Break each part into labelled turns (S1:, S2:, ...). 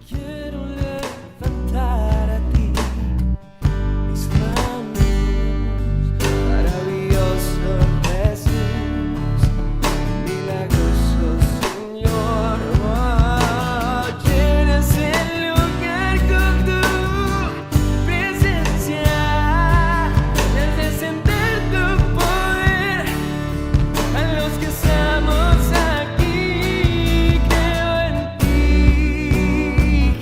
S1: quiero levantar a ti mis manos, maravilloso Jesús, milagroso Señor. Oh, llenas el lugar con tu presencia, al descender tu poder a los que estamos aquí. Creo en ti,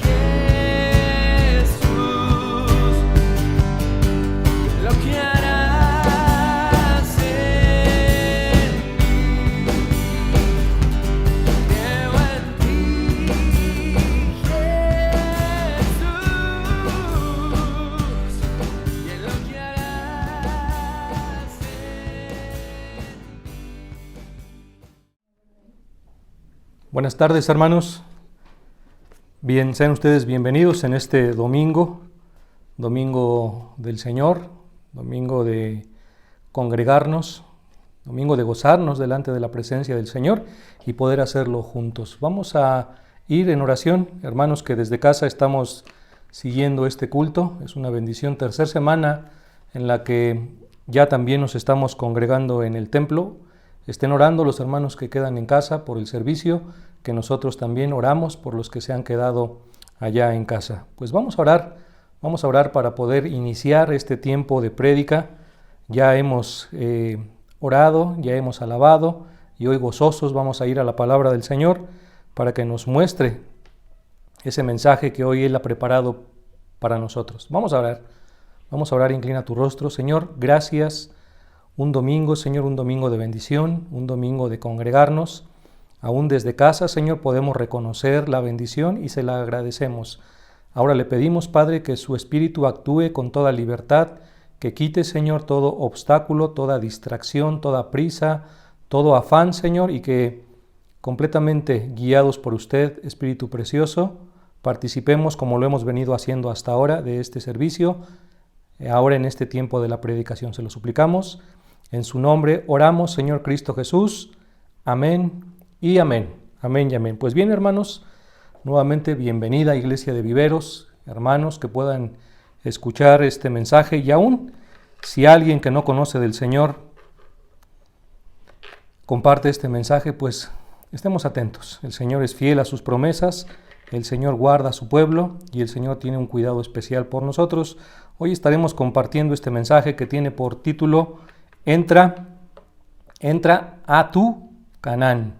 S1: Jesús, lo que harás en mí. Creo en ti, Jesús, y en lo que harás en mí.
S2: Buenas tardes, hermanos. Bien, sean ustedes bienvenidos en este domingo del Señor, domingo de congregarnos, domingo de gozarnos delante de la presencia del Señor y poder hacerlo juntos. Vamos a ir en oración, hermanos, que desde casa estamos siguiendo este culto. Es una bendición, tercera semana en la que ya también nos estamos congregando en el templo. Estén orando los hermanos que quedan en casa por el servicio, que nosotros también oramos por los que se han quedado allá en casa. Pues vamos a orar para poder iniciar este tiempo de prédica. Ya hemos orado, ya hemos alabado y hoy gozosos vamos a ir a la palabra del Señor para que nos muestre ese mensaje que hoy Él ha preparado para nosotros. Vamos a orar, inclina tu rostro. Señor, gracias. Un domingo, Señor, un domingo de bendición, un domingo de congregarnos. Aún desde casa, Señor, podemos reconocer la bendición y se la agradecemos. Ahora le pedimos, Padre, que su Espíritu actúe con toda libertad, que quite, Señor, todo obstáculo, toda distracción, toda prisa, todo afán, Señor, y que completamente guiados por usted, Espíritu Precioso, participemos como lo hemos venido haciendo hasta ahora de este servicio, ahora en este tiempo de la predicación. Se lo suplicamos. En su nombre oramos, Señor Cristo Jesús. Amén y amén. Amén y amén. Pues bien, hermanos, nuevamente bienvenida a Iglesia de Viveros, hermanos que puedan escuchar este mensaje. Y aún si alguien que no conoce del Señor comparte este mensaje, pues estemos atentos. El Señor es fiel a sus promesas, el Señor guarda a su pueblo y el Señor tiene un cuidado especial por nosotros. Hoy estaremos compartiendo este mensaje que tiene por título Entra a tu Canaán,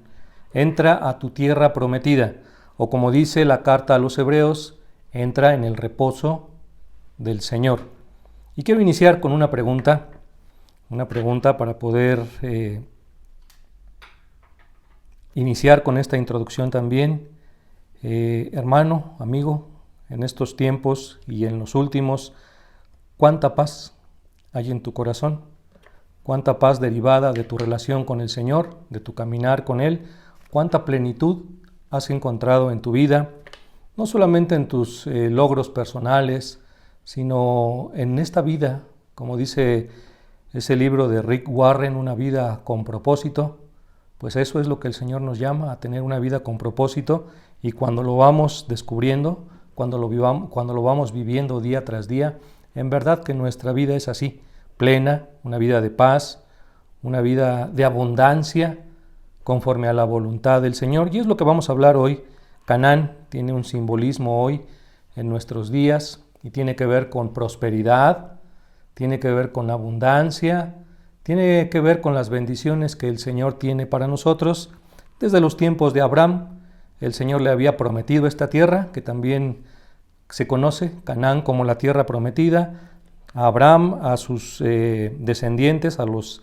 S2: entra a tu tierra prometida, o como dice la carta a los Hebreos, entra en el reposo del Señor. Y quiero iniciar con una pregunta para poder iniciar con esta introducción también. Hermano, amigo, en estos tiempos y en los últimos, ¿cuánta paz hay en tu corazón? ¿Cuánta paz derivada de tu relación con el Señor, de tu caminar con Él? ¿Cuánta plenitud has encontrado en tu vida? No solamente en tus logros personales, sino en esta vida, como dice ese libro de Rick Warren, una vida con propósito. Pues eso es lo que el Señor nos llama, a tener una vida con propósito. Y cuando lo vamos descubriendo, cuando lo vamos viviendo día tras día, en verdad que nuestra vida es así, plena, una vida de paz, una vida de abundancia, conforme a la voluntad del Señor. Y es lo que vamos a hablar hoy. Canaán tiene un simbolismo hoy en nuestros días y tiene que ver con prosperidad, tiene que ver con abundancia, tiene que ver con las bendiciones que el Señor tiene para nosotros. Desde los tiempos de Abraham, el Señor le había prometido esta tierra, que también se conoce, Canaán, como la tierra prometida. A Abraham, a sus descendientes, a los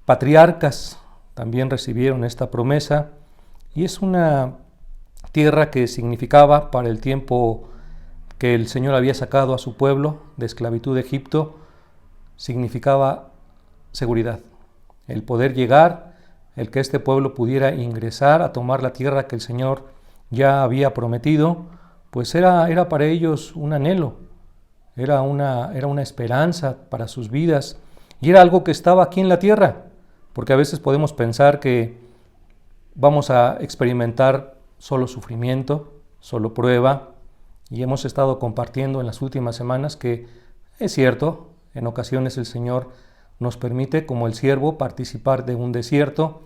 S2: patriarcas, también recibieron esta promesa. Y es una tierra que significaba, para el tiempo que el Señor había sacado a su pueblo de esclavitud de Egipto, significaba seguridad. El poder llegar, el que este pueblo pudiera ingresar a tomar la tierra que el Señor ya había prometido, pues era para ellos un anhelo, era una esperanza para sus vidas, y era algo que estaba aquí en la tierra, porque a veces podemos pensar que vamos a experimentar solo sufrimiento, solo prueba, y hemos estado compartiendo en las últimas semanas que es cierto, en ocasiones el Señor nos permite, como el siervo, participar de un desierto,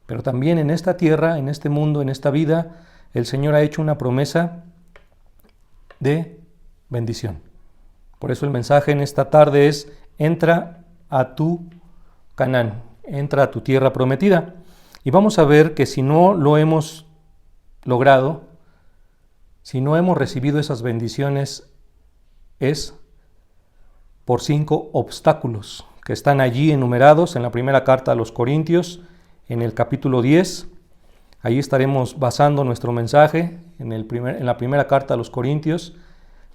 S2: pero también en esta tierra, en este mundo, en esta vida, el Señor ha hecho una promesa de bendición. Por eso el mensaje en esta tarde es: entra a tu Canaán, entra a tu tierra prometida. Y vamos a ver que si no lo hemos logrado, si no hemos recibido esas bendiciones, es por 5 obstáculos que están allí enumerados en la primera carta a los Corintios, en el capítulo 10. Ahí estaremos basando nuestro mensaje en la primera carta a los Corintios,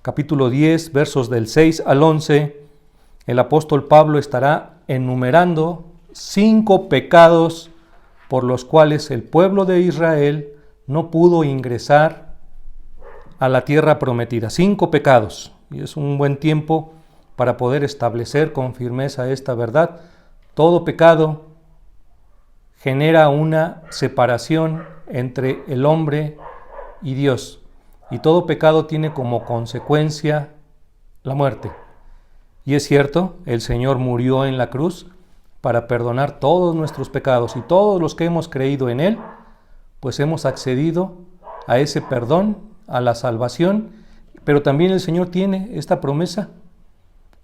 S2: capítulo 10, versos del 6 al 11. El apóstol Pablo estará enumerando 5 pecados por los cuales el pueblo de Israel no pudo ingresar a la tierra prometida. 5 pecados. Y es un buen tiempo para poder establecer con firmeza esta verdad. Todo pecado genera una separación entre el hombre y Dios. Y todo pecado tiene como consecuencia la muerte. Y es cierto, el Señor murió en la cruz para perdonar todos nuestros pecados, y todos los que hemos creído en Él, pues hemos accedido a ese perdón, a la salvación. Pero también el Señor tiene esta promesa,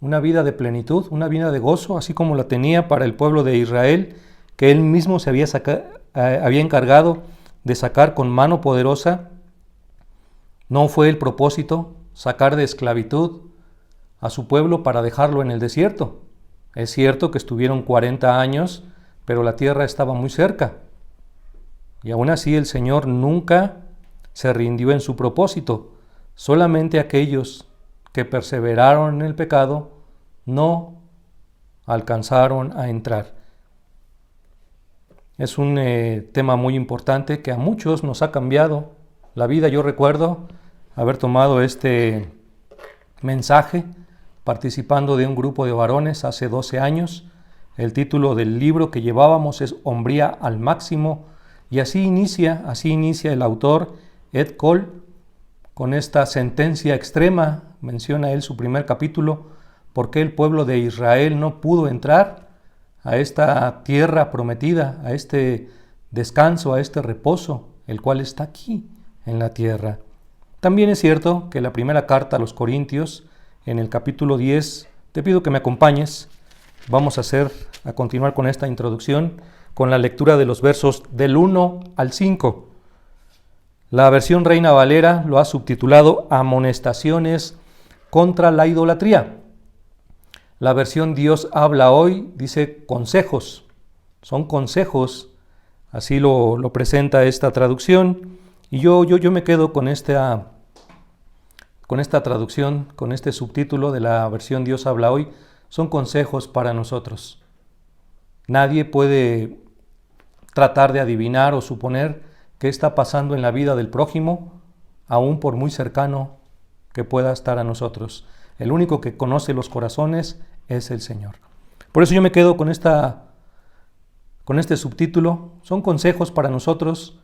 S2: una vida de plenitud, una vida de gozo, así como la tenía para el pueblo de Israel, que Él mismo se había encargado de sacar con mano poderosa. No fue el propósito sacar de esclavitud a su pueblo para dejarlo en el desierto. Es cierto que estuvieron 40 años, pero la tierra estaba muy cerca. Y aún así el Señor nunca se rindió en su propósito. Solamente aquellos que perseveraron en el pecado no alcanzaron a entrar. Es un tema muy importante que a muchos nos ha cambiado la vida. Yo recuerdo haber tomado este mensaje participando de un grupo de varones hace 12 años. El título del libro que llevábamos es Hombría al máximo, y así inicia el autor Ed Cole con esta sentencia extrema. Menciona él su primer capítulo: ¿por qué el pueblo de Israel no pudo entrar a esta tierra prometida, a este descanso, a este reposo, el cual está aquí en la tierra? También es cierto que la primera carta a los Corintios, en el capítulo 10, te pido que me acompañes. Vamos a continuar con esta introducción, con la lectura de los versos del 1 al 5. La versión Reina Valera lo ha subtitulado Amonestaciones contra la idolatría. La versión Dios habla hoy dice consejos. Son consejos, así lo presenta esta traducción. Y yo me quedo con esta traducción, con este subtítulo de la versión Dios habla hoy. Son consejos para nosotros. Nadie puede tratar de adivinar o suponer qué está pasando en la vida del prójimo, aún por muy cercano que pueda estar a nosotros. El único que conoce los corazones es el Señor. Por eso yo me quedo con este subtítulo. Son consejos para nosotros,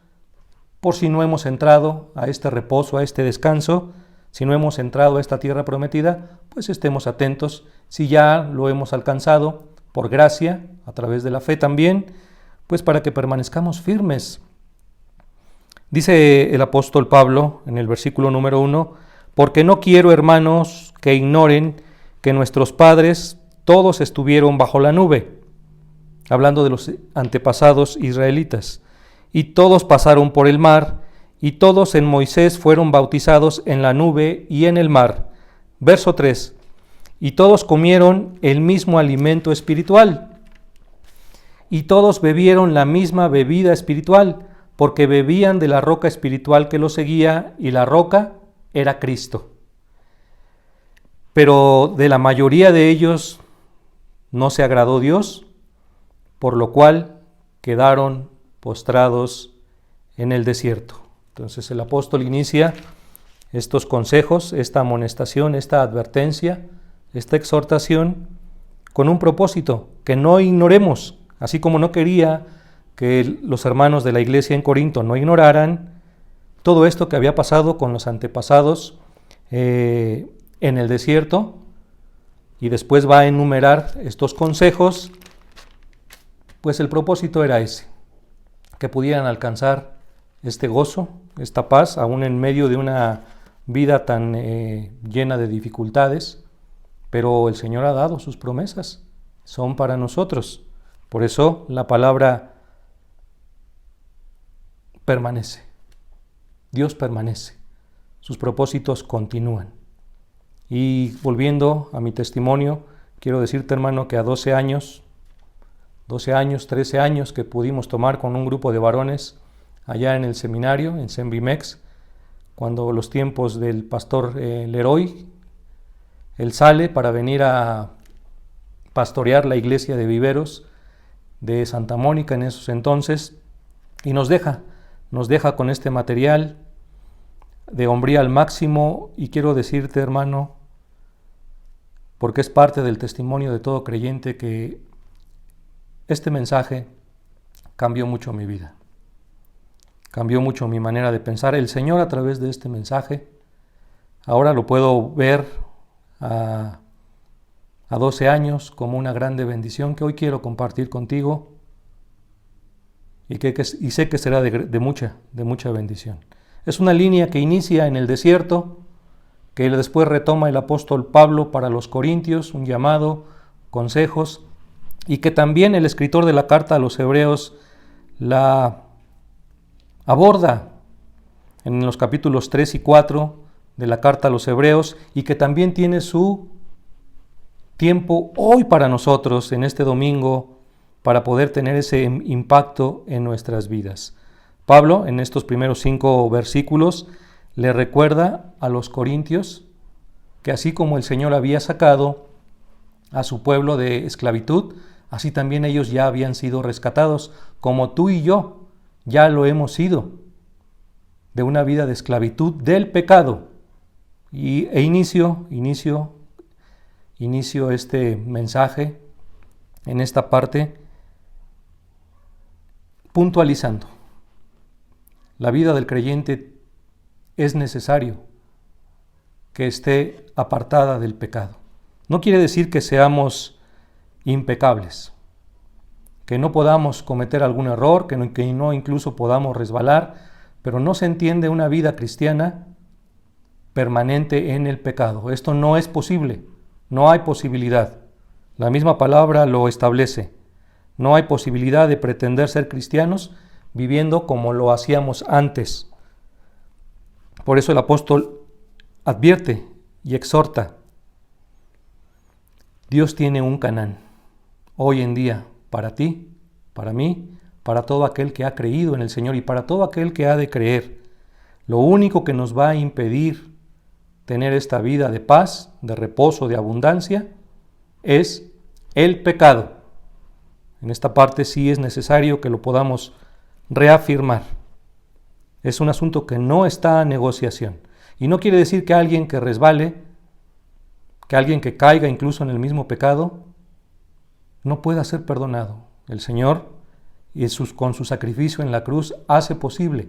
S2: por si no hemos entrado a este reposo, a este descanso. Si no hemos entrado a esta tierra prometida, pues estemos atentos. Si ya lo hemos alcanzado, por gracia, a través de la fe también, pues para que permanezcamos firmes. Dice el apóstol Pablo en el versículo número 1, porque no quiero, hermanos, que ignoren que nuestros padres todos estuvieron bajo la nube, hablando de los antepasados israelitas, y todos pasaron por el mar, y todos en Moisés fueron bautizados en la nube y en el mar. Verso 3, y todos comieron el mismo alimento espiritual, y todos bebieron la misma bebida espiritual, porque bebían de la roca espiritual que los seguía, y la roca era Cristo. Pero de la mayoría de ellos no se agradó Dios, por lo cual quedaron postrados en el desierto. Entonces el apóstol inicia estos consejos, esta amonestación, esta advertencia, esta exhortación con un propósito, que no ignoremos, así como no quería que los hermanos de la iglesia en Corinto no ignoraran, todo esto que había pasado con los antepasados en el desierto, y después va a enumerar estos consejos, pues el propósito era ese, que pudieran alcanzar este gozo, esta paz, aún en medio de una vida tan llena de dificultades. Pero el Señor ha dado sus promesas, son para nosotros. Por eso la palabra permanece, Dios permanece, sus propósitos continúan. Y volviendo a mi testimonio, quiero decirte, hermano, que a 12 años, 13 años que pudimos tomar con un grupo de varones allá en el seminario, en Sembimex, cuando los tiempos del pastor Leroy, él sale para venir a pastorear la iglesia de Viveros de Santa Mónica en esos entonces, y nos deja con este material de hombría al máximo. Y quiero decirte, hermano, porque es parte del testimonio de todo creyente, que este mensaje cambió mucho mi vida, cambió mucho mi manera de pensar. El Señor, a través de este mensaje, ahora lo puedo ver a 12 años como una grande bendición que hoy quiero compartir contigo, y sé que será de mucha bendición. Es una línea que inicia en el desierto, que después retoma el apóstol Pablo para los Corintios, un llamado, consejos, y que también el escritor de la carta a los Hebreos la aborda en los capítulos 3 y 4 de la carta a los Hebreos, y que también tiene su tiempo hoy para nosotros en este domingo, para poder tener ese impacto en nuestras vidas. Pablo, en estos primeros 5 versículos, le recuerda a los corintios que así como el Señor había sacado a su pueblo de esclavitud, así también ellos ya habían sido rescatados, como tú y yo ya lo hemos sido, de una vida de esclavitud del pecado. Inicio este mensaje en esta parte puntualizando. La vida del creyente es necesario que esté apartada del pecado. No quiere decir que seamos impecables, que no podamos cometer algún error, que no incluso podamos resbalar, pero no se entiende una vida cristiana permanente en el pecado. Esto no es posible, no hay posibilidad. La misma palabra lo establece. No hay posibilidad de pretender ser cristianos viviendo como lo hacíamos antes. Por eso el apóstol advierte y exhorta. Dios tiene un Canaán hoy en día para ti, para mí, para todo aquel que ha creído en el Señor y para todo aquel que ha de creer. Lo único que nos va a impedir tener esta vida de paz, de reposo, de abundancia, es el pecado. En esta parte sí es necesario que lo podamos reafirmar. Es un asunto que no está a negociación. Y no quiere decir que alguien que resbale, que alguien que caiga incluso en el mismo pecado, no pueda ser perdonado. El Señor, con su sacrificio en la cruz, hace posible.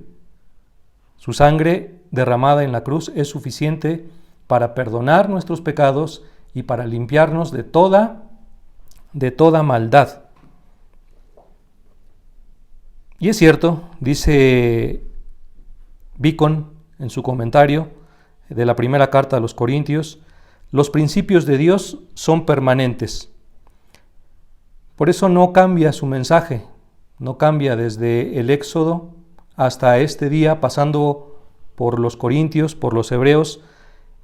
S2: Su sangre derramada en la cruz es suficiente para perdonar nuestros pecados y para limpiarnos de toda maldad. Y es cierto, dice Bicon en su comentario de la primera carta a los Corintios, los principios de Dios son permanentes. Por eso no cambia su mensaje, no cambia desde el Éxodo hasta este día, pasando por los Corintios, por los Hebreos.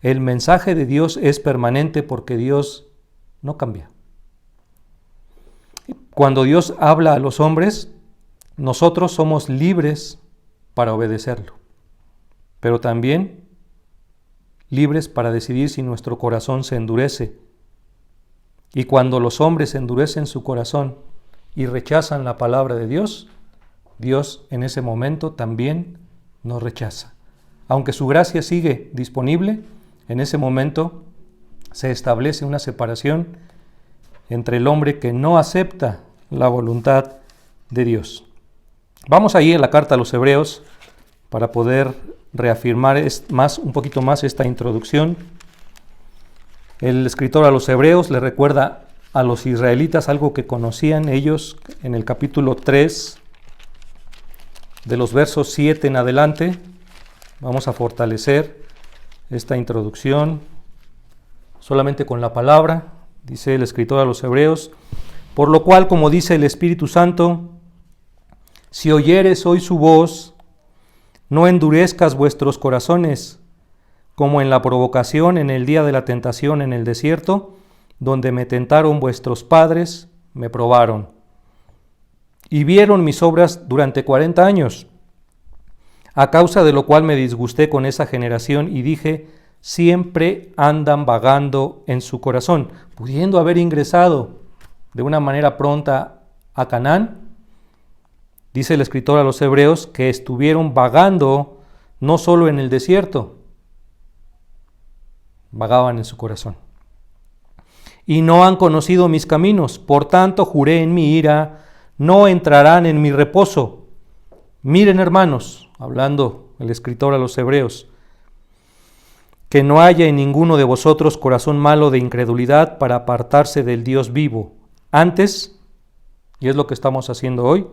S2: El mensaje de Dios es permanente porque Dios no cambia. Cuando Dios habla a los hombres, nosotros somos libres para obedecerlo, pero también libres para decidir si nuestro corazón se endurece. Y cuando los hombres endurecen su corazón y rechazan la palabra de Dios, Dios en ese momento también nos rechaza. Aunque su gracia sigue disponible, en ese momento se establece una separación entre el hombre que no acepta la voluntad de Dios. Vamos ahí a la carta a los Hebreos para poder reafirmar un poquito más esta introducción. El escritor a los Hebreos le recuerda a los israelitas algo que conocían ellos en el capítulo 3, de los versos 7 en adelante. Vamos a fortalecer esta introducción solamente con la palabra. Dice el escritor a los Hebreos: por lo cual, como dice el Espíritu Santo, si oyeres hoy su voz, no endurezcas vuestros corazones, como en la provocación en el día de la tentación en el desierto, donde me tentaron vuestros padres, me probaron, y vieron mis obras durante 40 años, a causa de lo cual me disgusté con esa generación y dije: siempre andan vagando en su corazón, pudiendo haber ingresado de una manera pronta a Canaán. Dice el escritor a los Hebreos que estuvieron vagando no solo en el desierto, vagaban en su corazón. Y no han conocido mis caminos, por tanto juré en mi ira, no entrarán en mi reposo. Miren, hermanos, hablando el escritor a los Hebreos, que no haya en ninguno de vosotros corazón malo de incredulidad para apartarse del Dios vivo. Antes, y es lo que estamos haciendo hoy,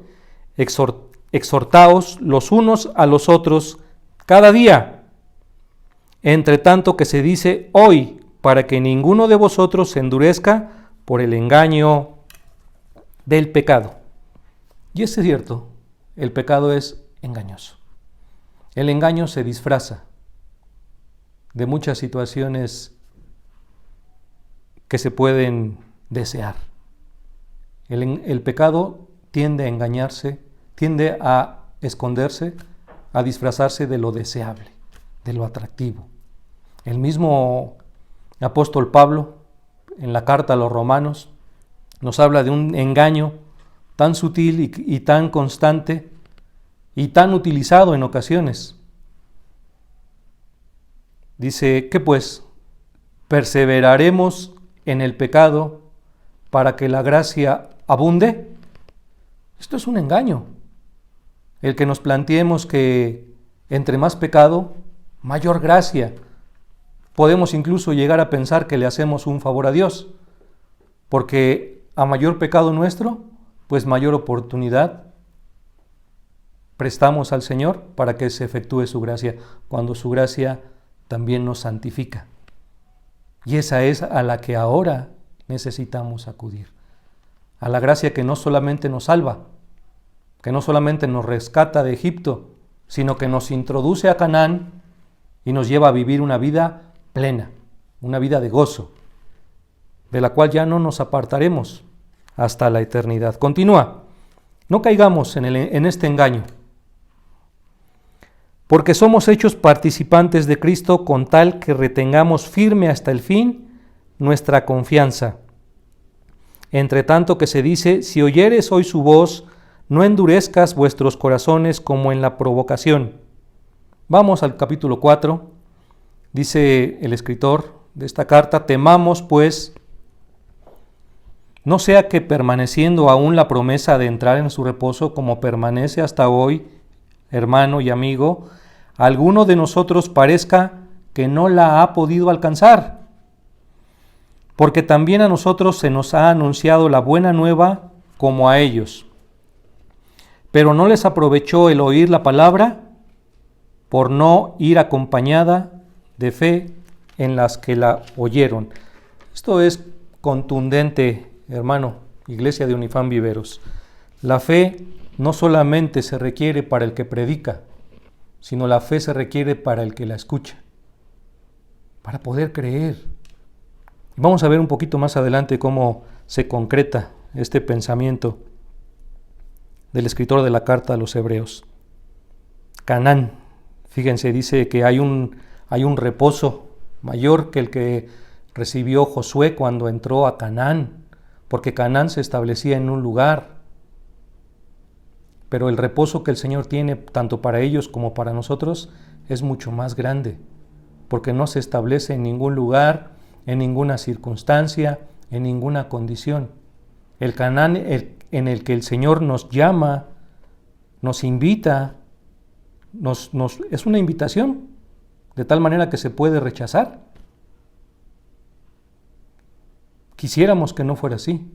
S2: exhortaos los unos a los otros cada día, entre tanto que se dice hoy, para que ninguno de vosotros se endurezca por el engaño del pecado. Y es cierto, el pecado es engañoso. El engaño se disfraza de muchas situaciones que se pueden desear. El pecado tiende a engañarse, tiende a esconderse, a disfrazarse de lo deseable, de lo atractivo. El mismo apóstol Pablo, en la carta a los Romanos, nos habla de un engaño tan sutil y tan constante y tan utilizado en ocasiones. Dice: ¿qué pues? ¿Perseveraremos en el pecado para que la gracia abunde? Esto es un engaño. El que nos planteemos que entre más pecado, mayor gracia. Podemos incluso llegar a pensar que le hacemos un favor a Dios, porque a mayor pecado nuestro, pues mayor oportunidad prestamos al Señor para que se efectúe su gracia, cuando su gracia también nos santifica. Y esa es a la que ahora necesitamos acudir. A la gracia que no solamente nos salva, que no solamente nos rescata de Egipto, sino que nos introduce a Canaán y nos lleva a vivir una vida plena, una vida de gozo, de la cual ya no nos apartaremos hasta la eternidad. Continúa: no caigamos en este engaño, porque somos hechos participantes de Cristo con tal que retengamos firme hasta el fin nuestra confianza. Entre tanto que se dice: si oyeres hoy su voz, no endurezcas vuestros corazones como en la provocación. Vamos al capítulo 4. Dice el escritor de esta carta: temamos pues, no sea que permaneciendo aún la promesa de entrar en su reposo, como permanece hasta hoy, hermano y amigo, alguno de nosotros parezca que no la ha podido alcanzar. Porque también a nosotros se nos ha anunciado la buena nueva como a ellos. Pero no les aprovechó el oír la palabra por no ir acompañada de fe en las que la oyeron. Esto es contundente, hermano, Iglesia de Unifam Viveros. La fe no solamente se requiere para el que predica, sino la fe se requiere para el que la escucha, para poder creer. Vamos a ver un poquito más adelante cómo se concreta este pensamiento del escritor de la carta a los Hebreos. Canaán, fíjense, dice que hay un reposo mayor que el que recibió Josué cuando entró a Canaán, porque Canaán se establecía en un lugar. Pero el reposo que el Señor tiene tanto para ellos como para nosotros es mucho más grande, porque no se establece en ningún lugar, en ninguna circunstancia, en ninguna condición. El Canaán en el que el Señor nos llama, nos invita, es una invitación, de tal manera que se puede rechazar. Quisiéramos que no fuera así.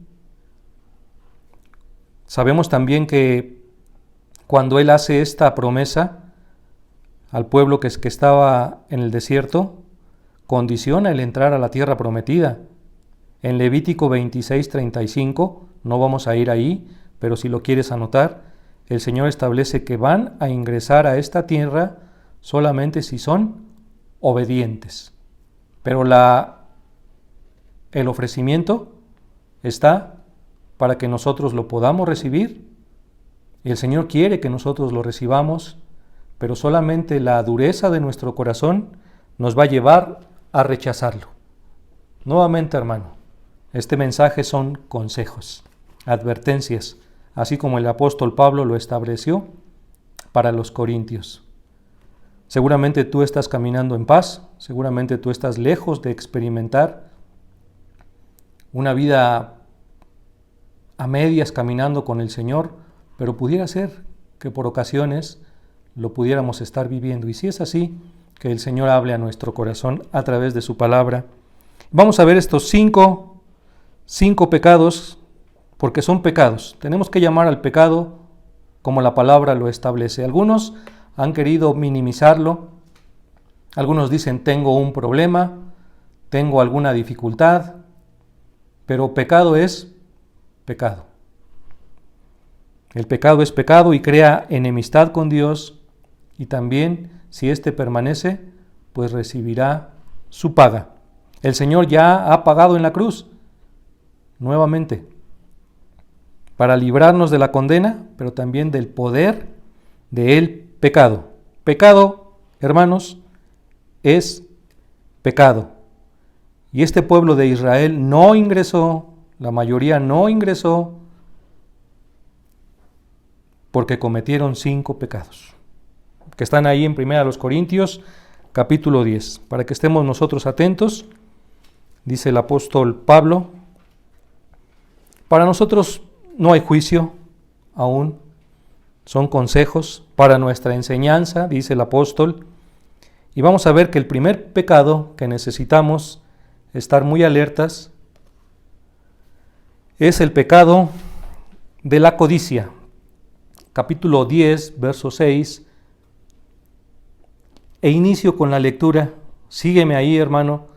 S2: Sabemos también que cuando Él hace esta promesa al pueblo que estaba en el desierto, condiciona el entrar a la tierra prometida. En Levítico 26:35, no vamos a ir ahí, pero si lo quieres anotar, el Señor establece que van a ingresar a esta tierra solamente si son obedientes. Pero el ofrecimiento está para que nosotros lo podamos recibir, y el Señor quiere que nosotros lo recibamos, pero solamente la dureza de nuestro corazón nos va a llevar a rechazarlo. Nuevamente, hermano, este mensaje son consejos, advertencias, así como el apóstol Pablo lo estableció para los corintios. Seguramente tú estás caminando en paz, seguramente tú estás lejos de experimentar una vida a medias caminando con el Señor, pero pudiera ser que por ocasiones lo pudiéramos estar viviendo. Y si es así, que el Señor hable a nuestro corazón a través de su palabra. Vamos a ver estos cinco pecados, porque son pecados. Tenemos que llamar al pecado como la palabra lo establece. Algunos han querido minimizarlo. Algunos dicen, tengo un problema, tengo alguna dificultad, pero pecado es pecado. El pecado es pecado y crea enemistad con Dios, y también, si éste permanece, pues recibirá su paga. El Señor ya ha pagado en la cruz, nuevamente, para librarnos de la condena, pero también del poder del pecado. Pecado, hermanos, es pecado. Y este pueblo de Israel no ingresó, la mayoría no ingresó, porque cometieron 5 pecados, que están ahí en 1 Corintios, capítulo 10. Para que estemos nosotros atentos, dice el apóstol Pablo, para nosotros no hay juicio aún, son consejos para nuestra enseñanza, dice el apóstol. Y vamos a ver que el primer pecado que necesitamos estar muy alertas es el pecado de la codicia. Capítulo 10, verso 6, e inicio con la lectura. Sígueme ahí, hermano.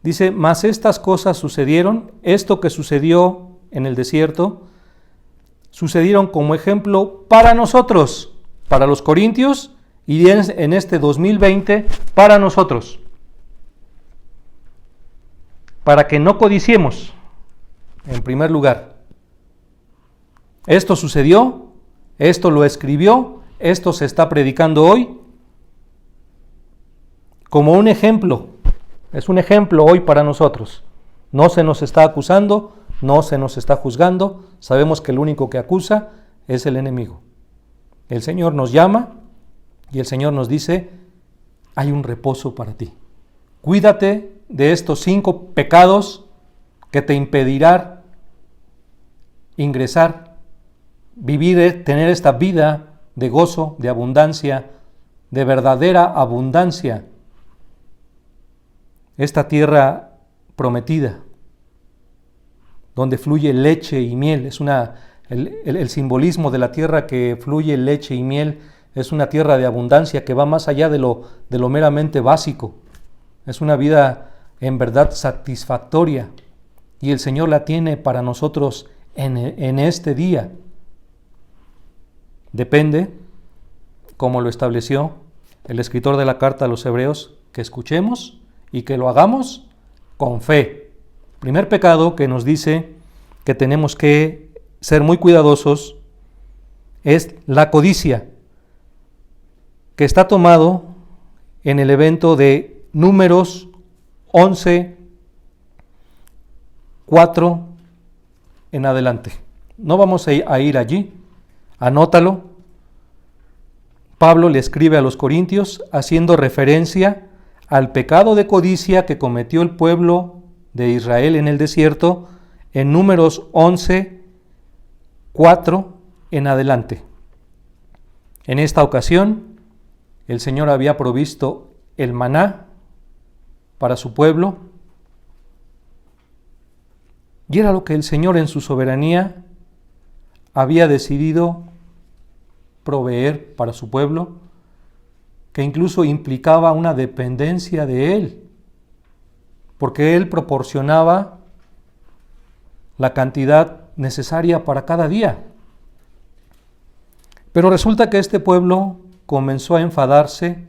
S2: Dice, mas estas cosas sucedieron, esto que sucedió en el desierto, sucedieron como ejemplo para nosotros, para los corintios, y en este 2020 para nosotros, para que no codiciemos, en primer lugar. Esto sucedió, esto lo escribió, esto se está predicando hoy como un ejemplo. Es un ejemplo hoy para nosotros. No se nos está acusando, no se nos está juzgando. Sabemos que el único que acusa es el enemigo. El Señor nos llama y el Señor nos dice, hay un reposo para ti. Cuídate de estos 5 pecados que te impedirán ingresar, vivir, tener esta vida de gozo, de abundancia, de verdadera abundancia. Esta tierra prometida, donde fluye leche y miel, es el simbolismo de la tierra que fluye leche y miel, es una tierra de abundancia que va más allá de lo meramente básico. Es una vida en verdad satisfactoria, y el Señor la tiene para nosotros en este día. Depende, como lo estableció el escritor de la carta a los Hebreos, que escuchemos y que lo hagamos con fe. Primer pecado que nos dice que tenemos que ser muy cuidadosos es la codicia, que está tomado en el evento de Números 11, 4 en adelante. No vamos a ir allí, anótalo. Pablo le escribe a los corintios haciendo referencia al pecado de codicia que cometió el pueblo de Israel en el desierto en Números 11, 4 en adelante. En esta ocasión, el Señor había provisto el maná para su pueblo, y era lo que el Señor en su soberanía había decidido proveer para su pueblo, que incluso implicaba una dependencia de Él, porque Él proporcionaba la cantidad necesaria para cada día. Pero resulta que este pueblo comenzó a enfadarse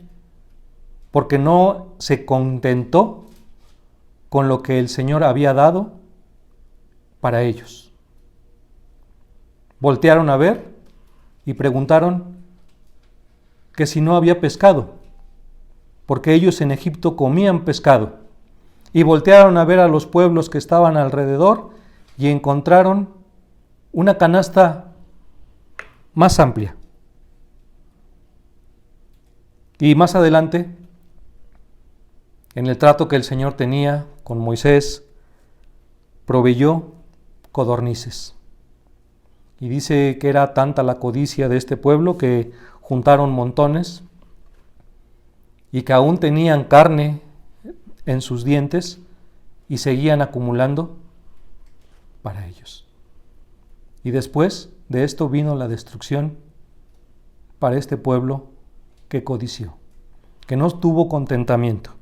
S2: porque no se contentó con lo que el Señor había dado para ellos. Voltearon a ver y preguntaron que si no había pescado, porque ellos en Egipto comían pescado. Y voltearon a ver a los pueblos que estaban alrededor y encontraron una canasta más amplia. Y más adelante, en el trato que el Señor tenía con Moisés, proveyó codornices. Y dice que era tanta la codicia de este pueblo que juntaron montones y que aún tenían carne en sus dientes y seguían acumulando para ellos. Y después de esto vino la destrucción para este pueblo que codició, que no tuvo contentamiento.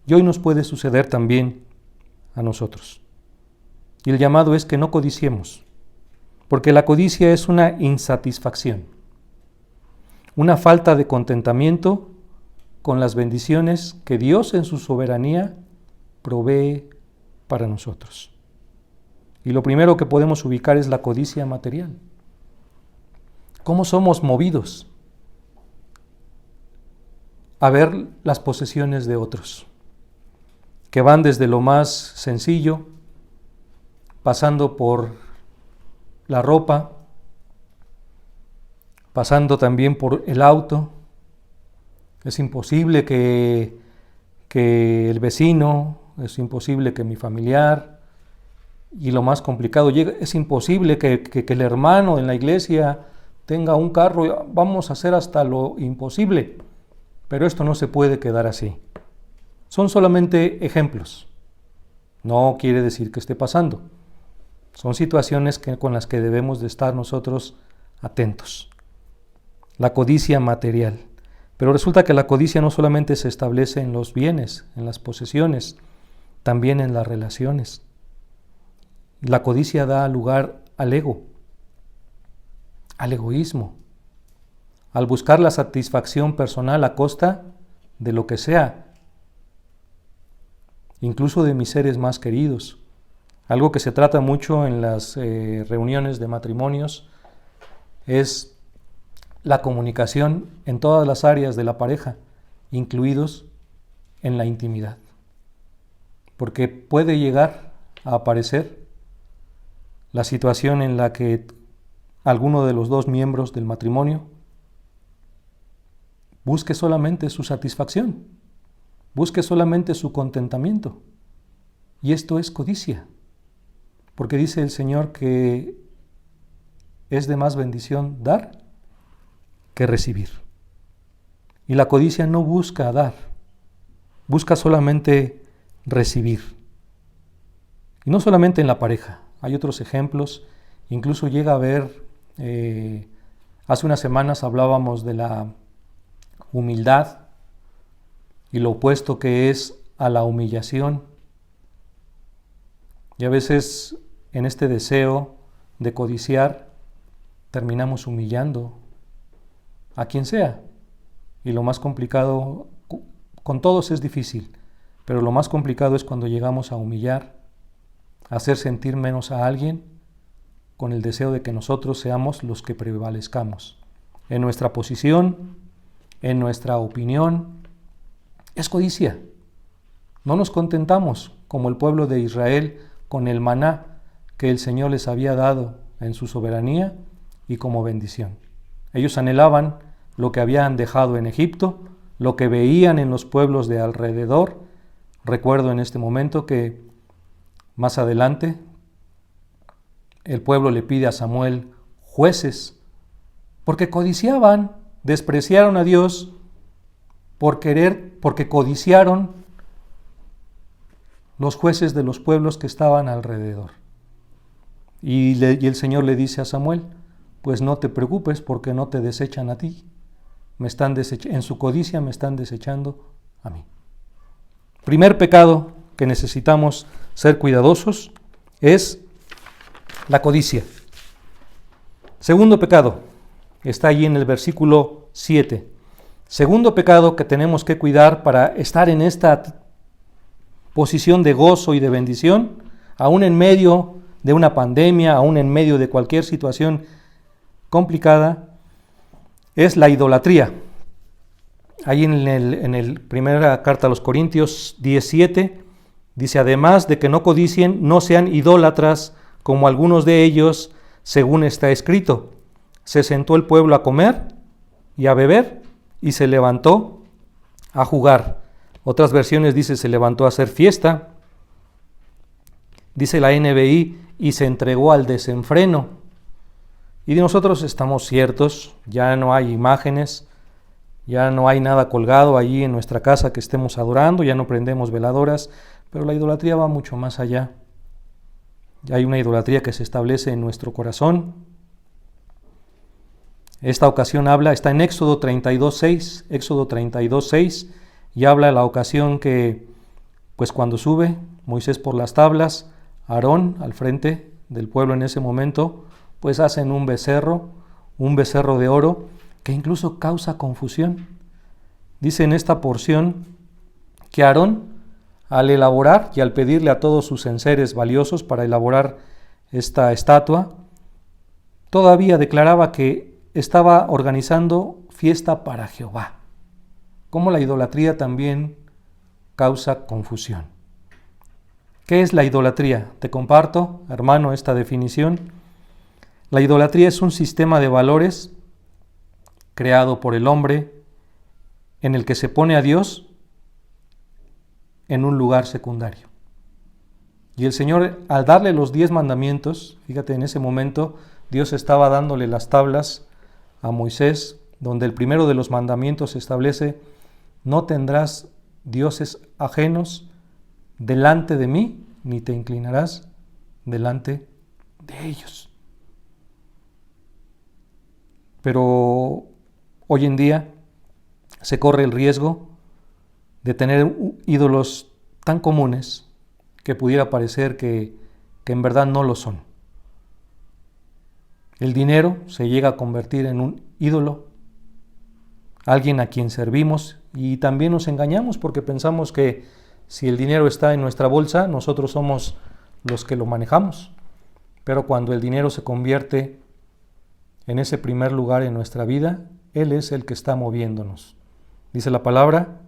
S2: Y hoy nos puede suceder también a nosotros. Y el llamado es que no codiciemos, porque la codicia es una insatisfacción, una falta de contentamiento con las bendiciones que Dios en su soberanía provee para nosotros. Y lo primero que podemos ubicar es la codicia material. ¿Cómo somos movidos a ver las posesiones de otros? Que van desde lo más sencillo, pasando por la ropa, pasando también por el auto. Es imposible que el vecino, es imposible que mi familiar, y lo más complicado, es imposible que el hermano en la iglesia tenga un carro. Vamos a hacer hasta lo imposible, pero esto no se puede quedar así. Son solamente ejemplos, no quiere decir que esté pasando. Son situaciones con las que debemos de estar nosotros atentos. La codicia material. Pero resulta que la codicia no solamente se establece en los bienes, en las posesiones, también en las relaciones. La codicia da lugar al ego, al egoísmo, al buscar la satisfacción personal a costa de lo que sea, incluso de mis seres más queridos. Algo que se trata mucho en las reuniones de matrimonios es la comunicación en todas las áreas de la pareja, incluidos en la intimidad. Porque puede llegar a aparecer la situación en la que alguno de los dos miembros del matrimonio busque solamente su satisfacción, busque solamente su contentamiento. Y esto es codicia, porque dice el Señor que es de más bendición dar que recibir. Y la codicia no busca dar, busca solamente recibir. Y no solamente en la pareja, hay otros ejemplos, incluso llega a haber, hace unas semanas hablábamos de la humildad y lo opuesto que es a la humillación. Y a veces en este deseo de codiciar terminamos humillando a quien sea. Y lo más complicado, con todos es difícil, pero lo más complicado es cuando llegamos a humillar, a hacer sentir menos a alguien con el deseo de que nosotros seamos los que prevalezcamos. En nuestra posición, en nuestra opinión, es codicia. No nos contentamos como el pueblo de Israel con el maná que el Señor les había dado en su soberanía y como bendición. Ellos anhelaban lo que habían dejado en Egipto, lo que veían en los pueblos de alrededor. Recuerdo en este momento que más adelante el pueblo le pide a Samuel jueces, porque codiciaban despreciaron a Dios porque codiciaron los jueces de los pueblos que estaban alrededor. Y el Señor le dice a Samuel, pues no te preocupes porque no te desechan a ti. En su codicia me están desechando a mí. Primer pecado que necesitamos ser cuidadosos es la codicia. Segundo pecado, está allí en el versículo 7. Segundo pecado que tenemos que cuidar para estar en esta posición de gozo y de bendición, aún en medio de una pandemia, aún en medio de cualquier situación complicada, es la idolatría. Ahí en el primera carta a los Corintios 17 dice, además de que no codicien, no sean idólatras como algunos de ellos, según está escrito. Se sentó el pueblo a comer y a beber y se levantó a jugar. Otras versiones dice se levantó a hacer fiesta. Dice la NBI y se entregó al desenfreno. Y nosotros estamos ciertos, ya no hay imágenes, ya no hay nada colgado allí en nuestra casa que estemos adorando, ya no prendemos veladoras, pero la idolatría va mucho más allá. Hay una idolatría que se establece en nuestro corazón. Esta ocasión está en Éxodo 32:6, y habla de la ocasión que, pues cuando sube Moisés por las tablas, Aarón al frente del pueblo en ese momento, pues hacen un becerro de oro, que incluso causa confusión. Dice en esta porción que Aarón, al elaborar y al pedirle a todos sus enseres valiosos para elaborar esta estatua, todavía declaraba que estaba organizando fiesta para Jehová. Como la idolatría también causa confusión. ¿Qué es la idolatría? Te comparto, hermano, esta definición. La idolatría es un sistema de valores creado por el hombre en el que se pone a Dios en un lugar secundario. Y el Señor, al darle los 10 mandamientos, fíjate, en ese momento Dios estaba dándole las tablas a Moisés, donde el primero de los mandamientos establece: no tendrás dioses ajenos delante de mí, ni te inclinarás delante de ellos. Pero hoy en día se corre el riesgo de tener ídolos tan comunes que pudiera parecer que en verdad no lo son. El dinero se llega a convertir en un ídolo, alguien a quien servimos, y también nos engañamos porque pensamos que si el dinero está en nuestra bolsa, nosotros somos los que lo manejamos. Pero cuando el dinero se convierte en ese primer lugar en nuestra vida, Él es el que está moviéndonos. Dice la palabra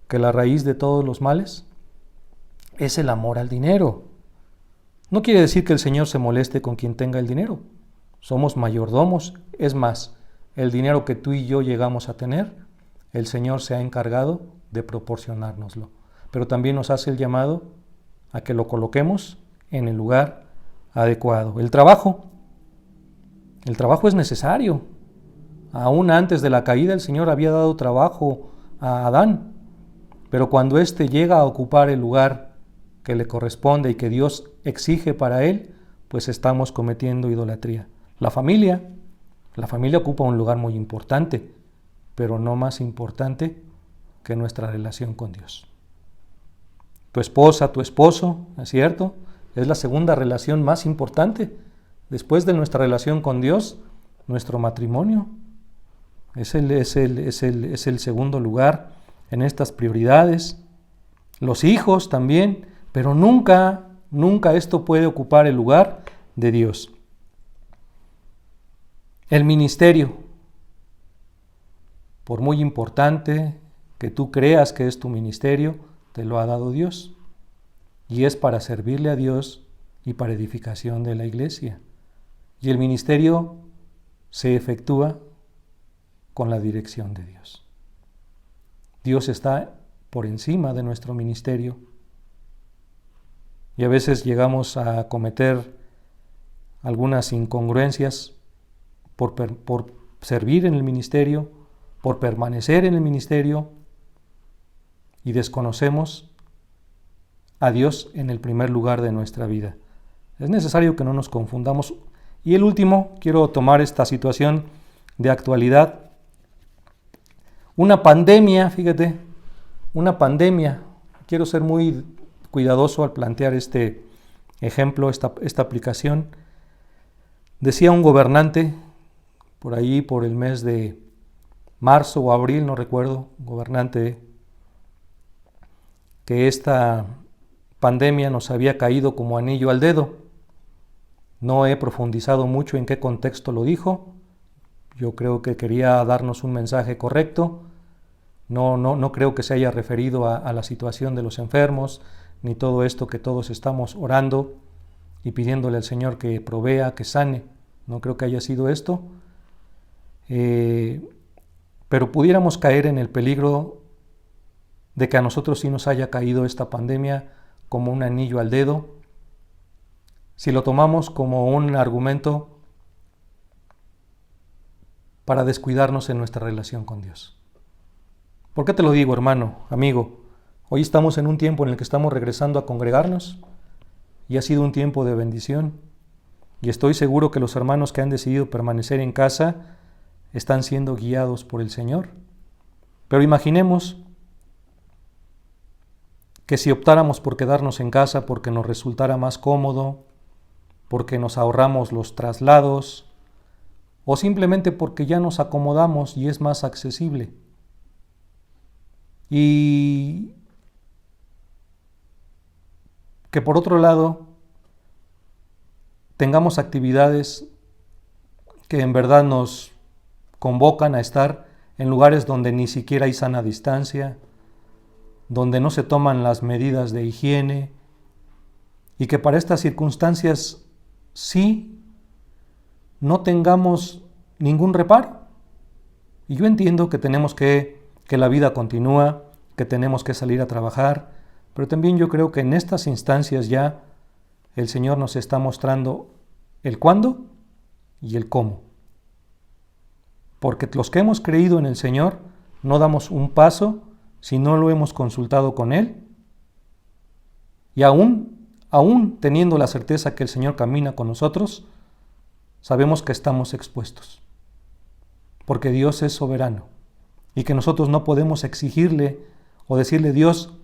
S2: que la raíz de todos los males es el amor al dinero. No quiere decir que el Señor se moleste con quien tenga el dinero. Somos mayordomos. Es más, el dinero que tú y yo llegamos a tener, el Señor se ha encargado de proporcionárnoslo. Pero también nos hace el llamado a que lo coloquemos en el lugar adecuado. El trabajo es necesario. Aún antes de la caída, el Señor había dado trabajo a Adán. Pero cuando éste llega a ocupar el lugar que le corresponde y que Dios exige para él, pues estamos cometiendo idolatría. La familia ocupa un lugar muy importante, pero no más importante que nuestra relación con Dios. Tu esposa, tu esposo, ¿es cierto? Es la segunda relación más importante. Después de nuestra relación con Dios, nuestro matrimonio es el segundo lugar en estas prioridades. Los hijos también, pero nunca esto puede ocupar el lugar de Dios. El ministerio, por muy importante que tú creas que es tu ministerio, te lo ha dado Dios. Y es para servirle a Dios y para edificación de la iglesia. Y el ministerio se efectúa con la dirección de Dios. Dios está por encima de nuestro ministerio. Y a veces llegamos a cometer algunas incongruencias por servir en el ministerio por permanecer en el ministerio y desconocemos a Dios en el primer lugar de nuestra vida. Es necesario que no nos confundamos. Y el último, quiero tomar esta situación de actualidad. Una pandemia, fíjate, una pandemia. Quiero ser muy cuidadoso al plantear este ejemplo, esta aplicación. Decía un gobernante, por ahí por el mes de marzo o abril, no recuerdo, un gobernante, que esta pandemia nos había caído como anillo al dedo. No he profundizado mucho en qué contexto lo dijo. Yo creo que quería darnos un mensaje correcto. No creo que se haya referido a la situación de los enfermos, ni todo esto que todos estamos orando y pidiéndole al Señor que provea, que sane. No creo que haya sido esto. Pero pudiéramos caer en el peligro de que a nosotros sí nos haya caído esta pandemia como un anillo al dedo, si lo tomamos como un argumento para descuidarnos en nuestra relación con Dios. ¿Por qué te lo digo, hermano, amigo? Hoy estamos en un tiempo en el que estamos regresando a congregarnos y ha sido un tiempo de bendición. Y estoy seguro que los hermanos que han decidido permanecer en casa están siendo guiados por el Señor. Pero imaginemos que si optáramos por quedarnos en casa porque nos resultara más cómodo, porque nos ahorramos los traslados, o simplemente porque ya nos acomodamos y es más accesible. Y que por otro lado tengamos actividades que en verdad nos convocan a estar en lugares donde ni siquiera hay sana distancia, donde no se toman las medidas de higiene, y que para estas circunstancias sí no tengamos ningún reparo. Y yo entiendo que tenemos que la vida continúa, que tenemos que salir a trabajar, pero también yo creo que en estas instancias ya el Señor nos está mostrando el cuándo y el cómo. Porque los que hemos creído en el Señor no damos un paso si no lo hemos consultado con Él. Y aún teniendo la certeza que el Señor camina con nosotros, sabemos que estamos expuestos. Porque Dios es soberano y que nosotros no podemos exigirle o decirle: Dios,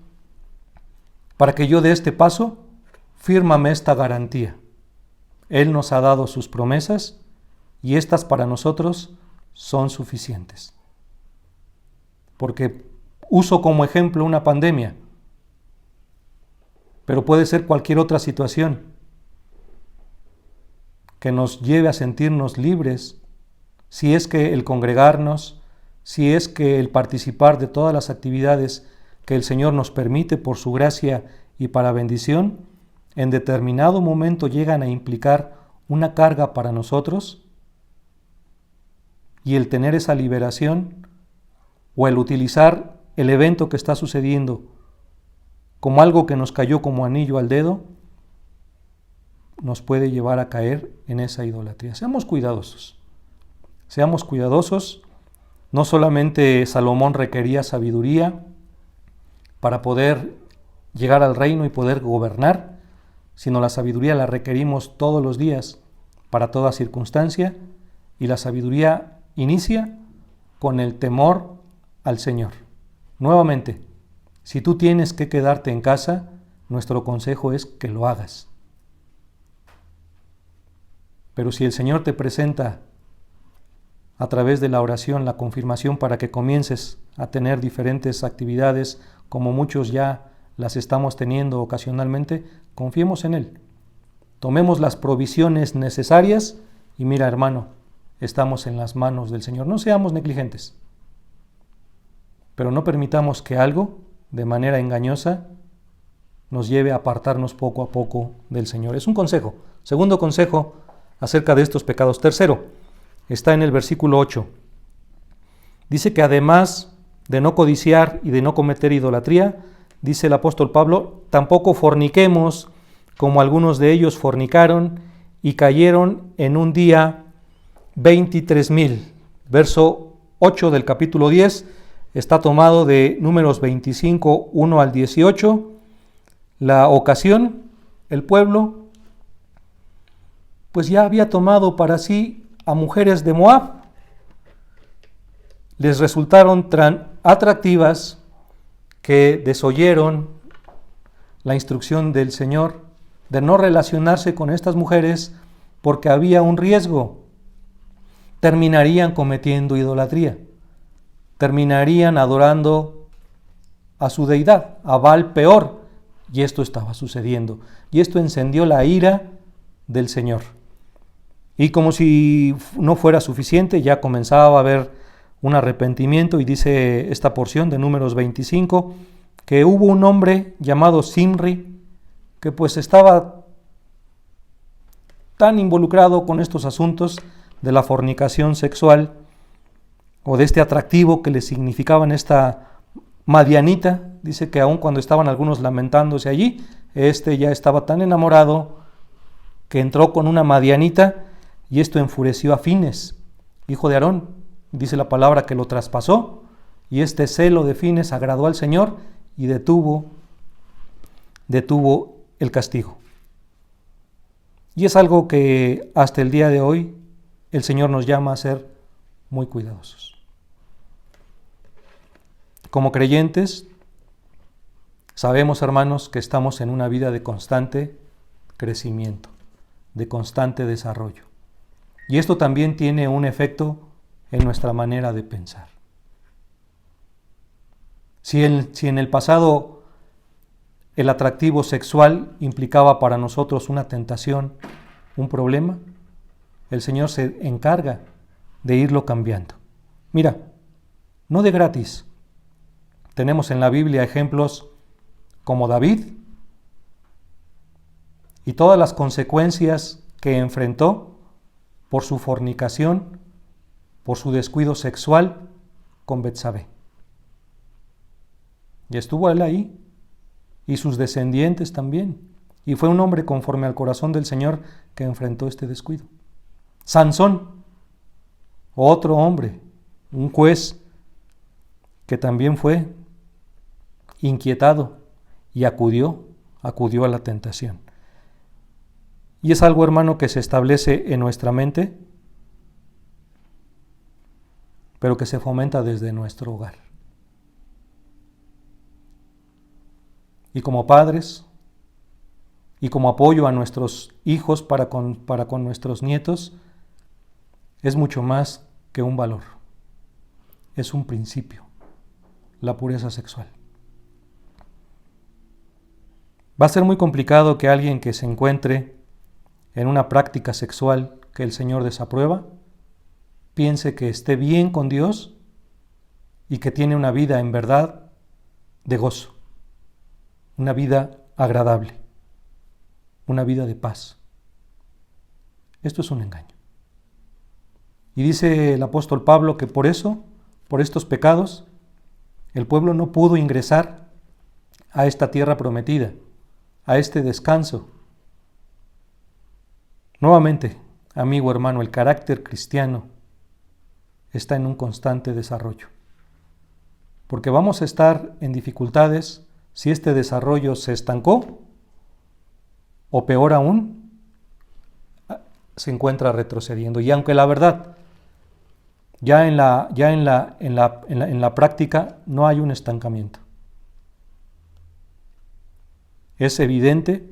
S2: para que yo dé este paso, fírmame esta garantía. Él nos ha dado sus promesas y estas para nosotros son suficientes. Porque uso como ejemplo una pandemia, pero puede ser cualquier otra situación que nos lleve a sentirnos libres, si es que el congregarnos, si es que el participar de todas las actividades que el Señor nos permite por su gracia y para bendición, en determinado momento llegan a implicar una carga para nosotros, y el tener esa liberación o el utilizar el evento que está sucediendo como algo que nos cayó como anillo al dedo, nos puede llevar a caer en esa idolatría. Seamos cuidadosos. No solamente Salomón requería sabiduría para poder llegar al reino y poder gobernar, sino la sabiduría la requerimos todos los días para toda circunstancia, y la sabiduría inicia con el temor al Señor. Nuevamente, si tú tienes que quedarte en casa, nuestro consejo es que lo hagas. Pero si el Señor te presenta a través de la oración la confirmación para que comiences a tener diferentes actividades, como muchos ya las estamos teniendo ocasionalmente, confiemos en Él. Tomemos las provisiones necesarias y mira, hermano, estamos en las manos del Señor. No seamos negligentes, pero no permitamos que algo, de manera engañosa, nos lleve a apartarnos poco a poco del Señor. Es un consejo. Segundo consejo acerca de estos pecados. Tercero, está en el versículo 8. Dice que además de no codiciar y de no cometer idolatría, dice el apóstol Pablo, tampoco forniquemos, como algunos de ellos fornicaron y cayeron en un día 23,000. Verso 8 del capítulo 10 está tomado de Números 25, 1 al 18. La ocasión, el pueblo, pues ya había tomado para sí a mujeres de Moab. Les resultaron tan atractivas que desoyeron la instrucción del Señor de no relacionarse con estas mujeres porque había un riesgo. Terminarían cometiendo idolatría, terminarían adorando a su deidad, a Baal Peor, y esto estaba sucediendo, y esto encendió la ira del Señor. Y como si no fuera suficiente, ya comenzaba a haber un arrepentimiento, y dice esta porción de Números 25, que hubo un hombre llamado Zimri, que pues estaba tan involucrado con estos asuntos de la fornicación sexual, o de este atractivo que le significaban esta madianita. Dice que aun cuando estaban algunos lamentándose allí, ya estaba tan enamorado que entró con una madianita, y esto enfureció a Fines, hijo de Aarón. Dice la palabra que lo traspasó, y este celo de Fines agradó al Señor y detuvo el castigo. Y es algo que hasta el día de hoy el Señor nos llama a ser muy cuidadosos. Como creyentes, sabemos, hermanos, que estamos en una vida de constante crecimiento, de constante desarrollo. Y esto también tiene un efecto en nuestra manera de pensar. Si en el pasado el atractivo sexual implicaba para nosotros una tentación, un problema, el Señor se encarga de irlo cambiando. Mira, no de gratis. Tenemos en la Biblia ejemplos como David y todas las consecuencias que enfrentó por su fornicación, por su descuido sexual con Betsabé. Y estuvo él ahí, y sus descendientes también. Y fue un hombre conforme al corazón del Señor que enfrentó este descuido. Sansón, otro hombre, un juez que también fue inquietado y acudió a la tentación. Y es algo, hermano, que se establece en nuestra mente, pero que se fomenta desde nuestro hogar. Y como padres, y como apoyo a nuestros hijos para con nuestros nietos, es mucho más que un valor. Es un principio, la pureza sexual. Va a ser muy complicado que alguien que se encuentre en una práctica sexual que el Señor desaprueba, piense que esté bien con Dios y que tiene una vida en verdad de gozo, una vida agradable, una vida de paz. Esto es un engaño. Y dice el apóstol Pablo que por eso, por estos pecados, el pueblo no pudo ingresar a esta tierra prometida, a este descanso. Nuevamente, amigo, hermano, el carácter cristiano está en un constante desarrollo, porque vamos a estar en dificultades si este desarrollo se estancó, o peor aún, se encuentra retrocediendo. Y aunque la verdad, ya en la práctica no hay un estancamiento, es evidente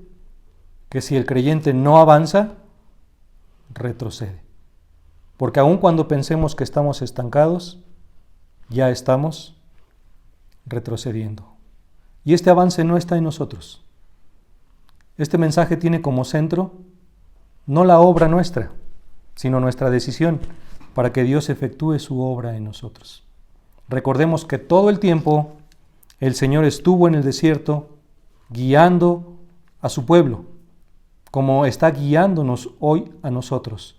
S2: que si el creyente no avanza, retrocede. Porque aun cuando pensemos que estamos estancados, ya estamos retrocediendo. Y este avance no está en nosotros. Este mensaje tiene como centro no la obra nuestra, sino nuestra decisión para que Dios efectúe su obra en nosotros. Recordemos que todo el tiempo el Señor estuvo en el desierto guiando a su pueblo, como está guiándonos hoy a nosotros.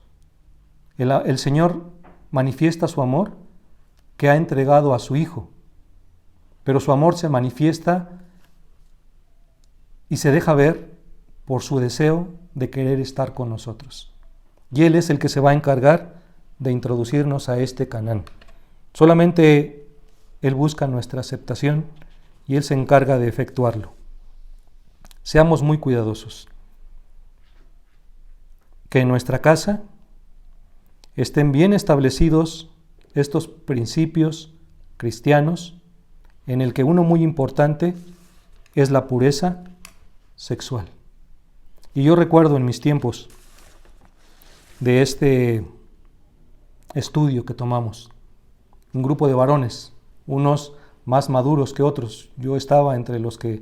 S2: El Señor manifiesta su amor que ha entregado a su Hijo, pero su amor se manifiesta y se deja ver por su deseo de querer estar con nosotros. Y Él es el que se va a encargar de introducirnos a este Canaán. Solamente Él busca nuestra aceptación y Él se encarga de efectuarlo. Seamos muy cuidadosos. Que en nuestra casa estén bien establecidos estos principios cristianos, en el que uno muy importante es la pureza sexual. Y yo recuerdo en mis tiempos de este estudio que tomamos, un grupo de varones, unos más maduros que otros, yo estaba entre los que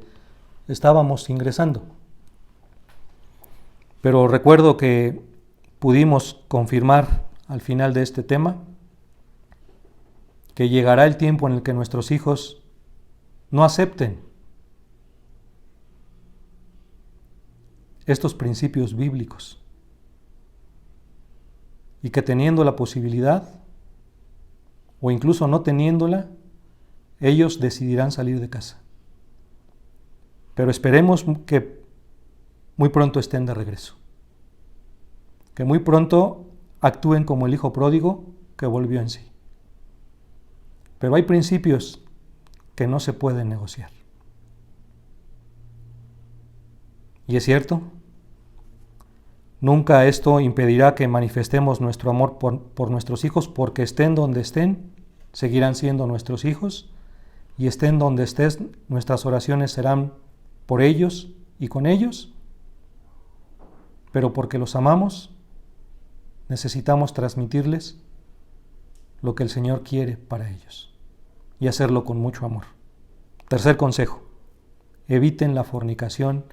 S2: estábamos ingresando, pero recuerdo que pudimos confirmar al final de este tema que llegará el tiempo en el que nuestros hijos no acepten estos principios bíblicos y que teniendo la posibilidad o incluso no teniéndola, ellos decidirán salir de casa. Pero esperemos que muy pronto estén de regreso, que muy pronto actúen como el hijo pródigo que volvió en sí. Pero hay principios que no se pueden negociar. Y es cierto, nunca esto impedirá que manifestemos nuestro amor por nuestros hijos, porque estén donde estén, seguirán siendo nuestros hijos, y estén donde estés, nuestras oraciones serán por ellos y con ellos, pero porque los amamos, necesitamos transmitirles lo que el Señor quiere para ellos y hacerlo con mucho amor. Tercer consejo: eviten la fornicación,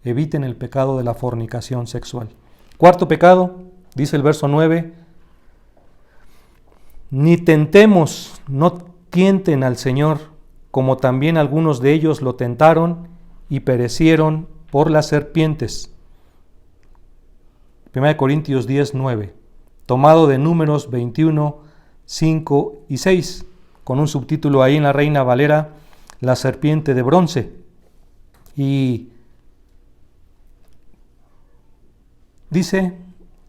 S2: eviten el pecado de la fornicación sexual. Cuarto pecado, dice el verso 9, ni tentemos, no tienten al Señor, como también algunos de ellos lo tentaron y perecieron por las serpientes. 1 Corintios 10, 9, tomado de Números 21, 5 y 6, con un subtítulo ahí en la Reina Valera, la serpiente de bronce. Y dice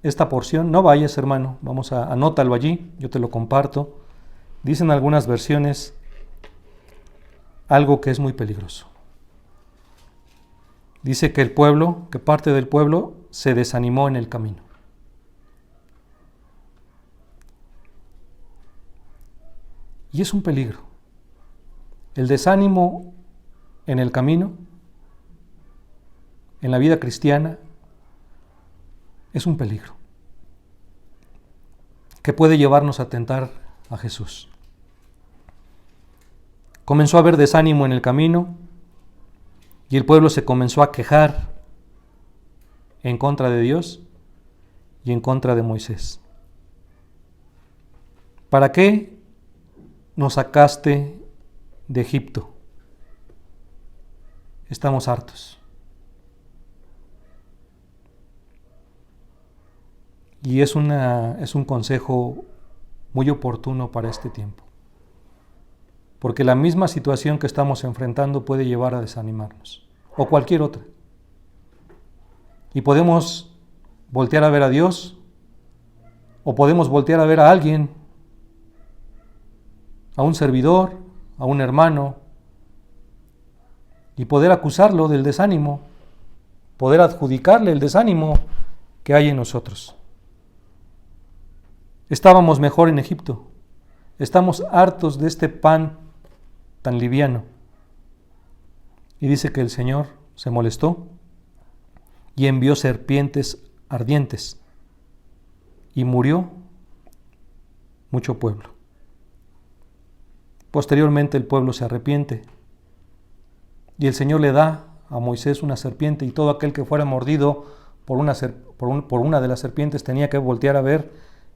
S2: esta porción, no vayas hermano, anótalo allí, yo te lo comparto. Dicen algunas versiones algo que es muy peligroso. Dice que que parte del pueblo se desanimó en el camino. Y es un peligro. El desánimo en el camino, en la vida cristiana, es un peligro que puede llevarnos a tentar a Jesús. Comenzó a haber desánimo en el camino y el pueblo se comenzó a quejar en contra de Dios y en contra de Moisés. ¿Para qué nos sacaste de Egipto? Estamos hartos. Y es un consejo muy oportuno para este tiempo. Porque la misma situación que estamos enfrentando puede llevar a desanimarnos, o cualquier otra. Y podemos voltear a ver a Dios, o podemos voltear a ver a alguien, a un servidor, a un hermano, y poder acusarlo del desánimo, poder adjudicarle el desánimo que hay en nosotros. Estábamos mejor en Egipto, estamos hartos de este pan tan liviano. Y dice que el Señor se molestó y envió serpientes ardientes y murió mucho pueblo. Posteriormente el pueblo se arrepiente y el Señor le da a Moisés una serpiente, y todo aquel que fuera mordido por una de las serpientes tenía que voltear a ver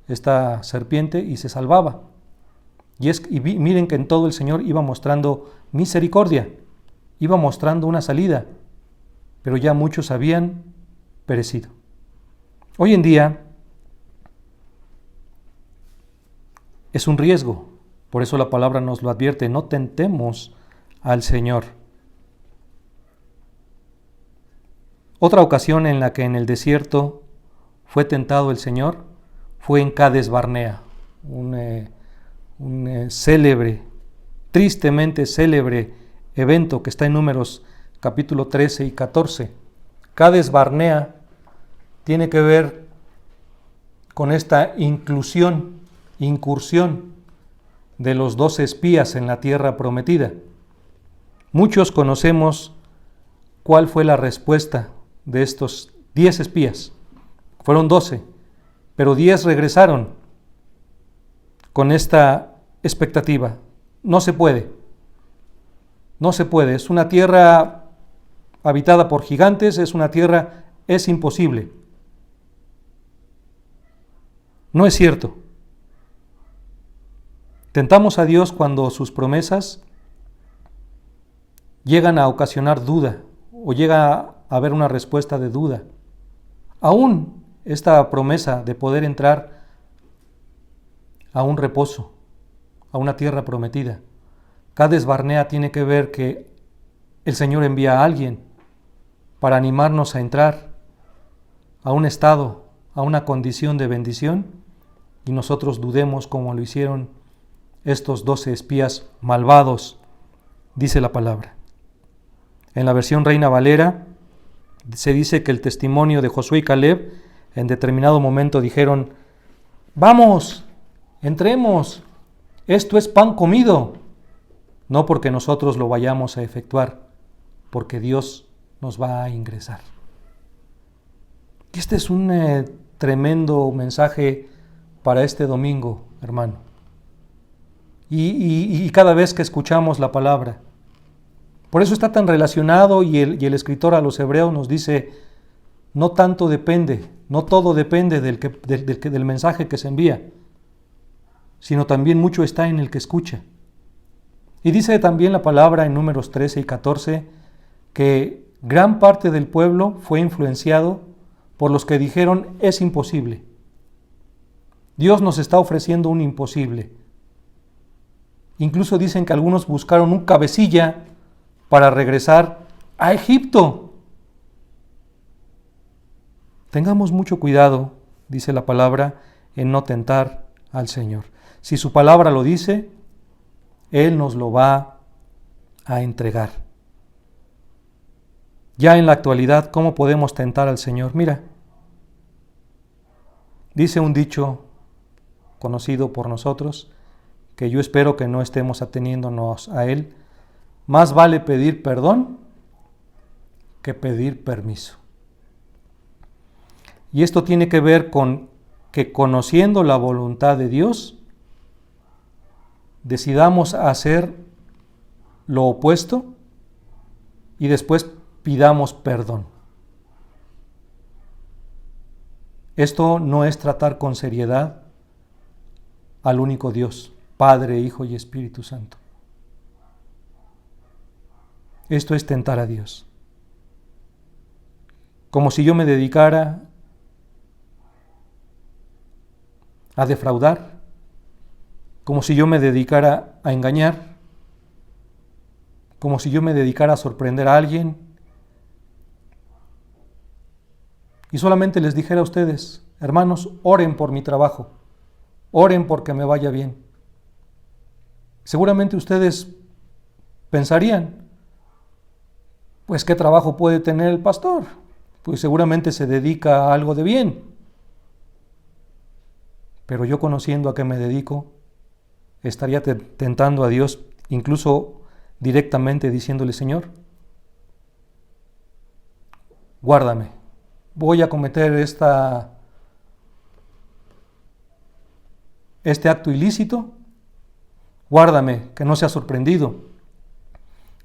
S2: esta serpiente y se salvaba. Y miren que en todo el Señor iba mostrando misericordia, iba mostrando una salida, pero ya muchos habían perecido. Hoy en día es un riesgo, por eso la palabra nos lo advierte: no tentemos al Señor. Otra ocasión en la que en el desierto fue tentado el Señor fue en Cades Barnea, un célebre, tristemente célebre evento que está en Números capítulo 13 y 14. Cades Barnea tiene que ver con esta incursión de los 12 espías en la tierra prometida. Muchos conocemos cuál fue la respuesta de estos 10 espías. Fueron 12, pero 10 regresaron con esta expectativa. No se puede. No se puede. Es una tierra habitada por gigantes, es imposible. No es cierto. Tentamos a Dios cuando sus promesas llegan a ocasionar duda o llega a haber una respuesta de duda. Aún esta promesa de poder entrar a un reposo, a una tierra prometida. Cades Barnea tiene que ver que el Señor envía a alguien para animarnos a entrar a un estado, a una condición de bendición, y nosotros dudemos como lo hicieron estos 12 espías malvados, dice la palabra. En la versión Reina Valera se dice que el testimonio de Josué y Caleb en determinado momento dijeron: vamos, entremos, esto es pan comido, no porque nosotros lo vayamos a efectuar, porque Dios nos va a ingresar. Este es un tremendo mensaje para este domingo, hermano. Y cada vez que escuchamos la palabra, por eso está tan relacionado, y el escritor a los Hebreos nos dice: no tanto depende, no todo depende del mensaje que se envía, sino también mucho está en el que escucha. Y dice también la palabra en Números 13 y 14 que gran parte del pueblo fue influenciado por los que dijeron: es imposible. Dios nos está ofreciendo un imposible. Incluso dicen que algunos buscaron un cabecilla para regresar a Egipto. Tengamos mucho cuidado, dice la palabra, en no tentar al Señor. Si su palabra lo dice, Él nos lo va a entregar. Ya en la actualidad, ¿cómo podemos tentar al Señor? Mira, dice un dicho conocido por nosotros, que yo espero que no estemos ateniéndonos a él: más vale pedir perdón que pedir permiso. Y esto tiene que ver con que, conociendo la voluntad de Dios, decidamos hacer lo opuesto y después pidamos perdón. Esto no es tratar con seriedad al único Dios, Padre, Hijo y Espíritu Santo. Esto es tentar a Dios. Como si yo me dedicara a defraudar, como si yo me dedicara a engañar, como si yo me dedicara a sorprender a alguien y solamente les dijera a ustedes: hermanos, oren por mi trabajo, oren porque me vaya bien. Seguramente ustedes pensarían: pues ¿qué trabajo puede tener el pastor? Pues seguramente se dedica a algo de bien. Pero yo, conociendo a qué me dedico, estaría tentando a Dios, incluso directamente diciéndole: Señor, guárdame, voy a cometer este acto ilícito, guárdame que no sea sorprendido,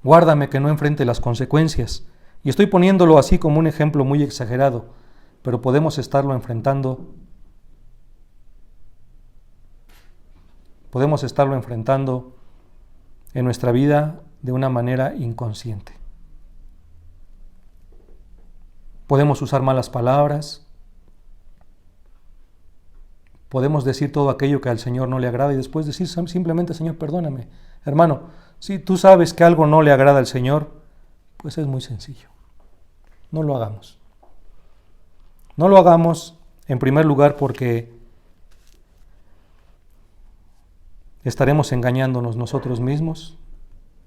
S2: guárdame que no enfrente las consecuencias. Y estoy poniéndolo así como un ejemplo muy exagerado, pero podemos estarlo enfrentando. Podemos estarlo enfrentando en nuestra vida de una manera inconsciente. Podemos usar malas palabras, podemos decir todo aquello que al Señor no le agrada y después decir simplemente: Señor, perdóname. Hermano, si tú sabes que algo no le agrada al Señor, pues es muy sencillo. No lo hagamos. No lo hagamos, en primer lugar, porque estaremos engañándonos nosotros mismos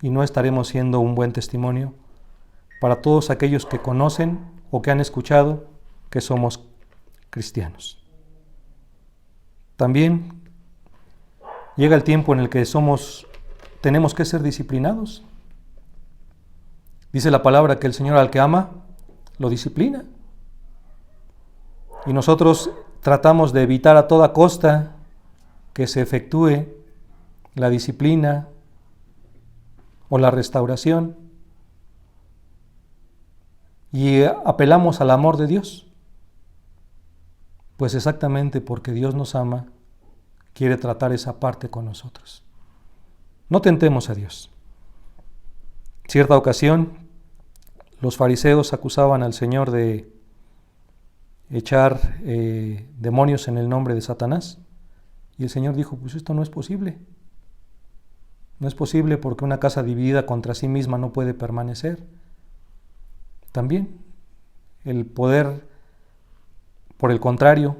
S2: y no estaremos siendo un buen testimonio para todos aquellos que conocen o que han escuchado que somos cristianos. También llega el tiempo en el que tenemos que ser disciplinados. Dice la palabra que el Señor al que ama, lo disciplina. Y nosotros tratamos de evitar a toda costa que se efectúe la disciplina o la restauración. Y apelamos al amor de Dios. Pues exactamente porque Dios nos ama, quiere tratar esa parte con nosotros. No tentemos a Dios. Cierta ocasión, los fariseos acusaban al Señor de echar demonios en el nombre de Satanás. Y el Señor dijo, pues esto no es posible. No es posible porque una casa dividida contra sí misma no puede permanecer. También el poder, por el contrario,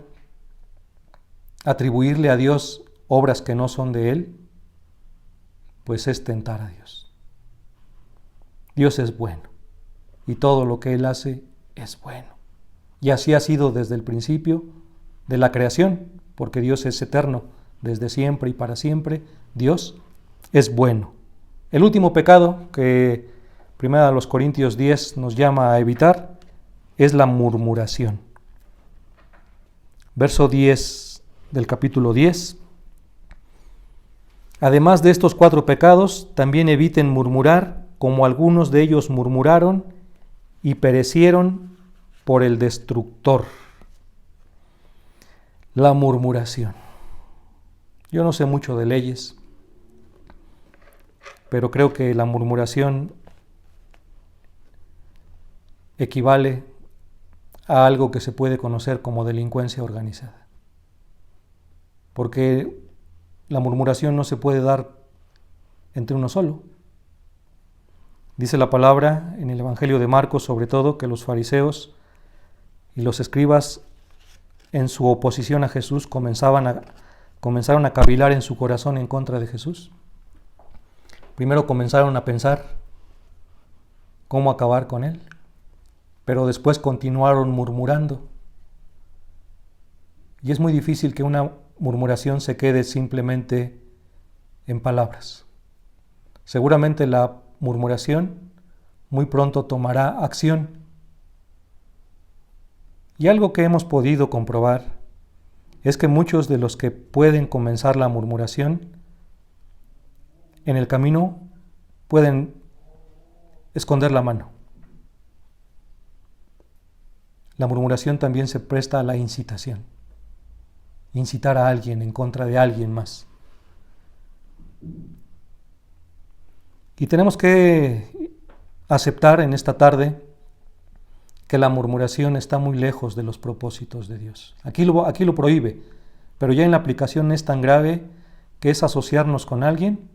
S2: atribuirle a Dios obras que no son de Él, pues es tentar a Dios. Dios es bueno y todo lo que Él hace es bueno. Y así ha sido desde el principio de la creación, porque Dios es eterno, desde siempre y para siempre. Dios es bueno. El último pecado que 1 Corintios 10 nos llama a evitar es la murmuración. Verso 10 del capítulo 10. Además de estos 4 pecados, también eviten murmurar, como algunos de ellos murmuraron y perecieron por el destructor. La murmuración. Yo no sé mucho de leyes, pero creo que la murmuración equivale a algo que se puede conocer como delincuencia organizada. Porque la murmuración no se puede dar entre uno solo. Dice la palabra en el Evangelio de Marcos, sobre todo, que los fariseos y los escribas, en su oposición a Jesús, comenzaron a cavilar en su corazón en contra de Jesús. Primero comenzaron a pensar cómo acabar con él, pero después continuaron murmurando. Y es muy difícil que una murmuración se quede simplemente en palabras. Seguramente la murmuración muy pronto tomará acción. Y algo que hemos podido comprobar es que muchos de los que pueden comenzar la murmuración en el camino pueden esconder la mano. La murmuración también se presta a la incitación. Incitar a alguien en contra de alguien más. Y tenemos que aceptar en esta tarde que la murmuración está muy lejos de los propósitos de Dios. Aquí lo prohíbe, pero ya en la aplicación es tan grave que es asociarnos con alguien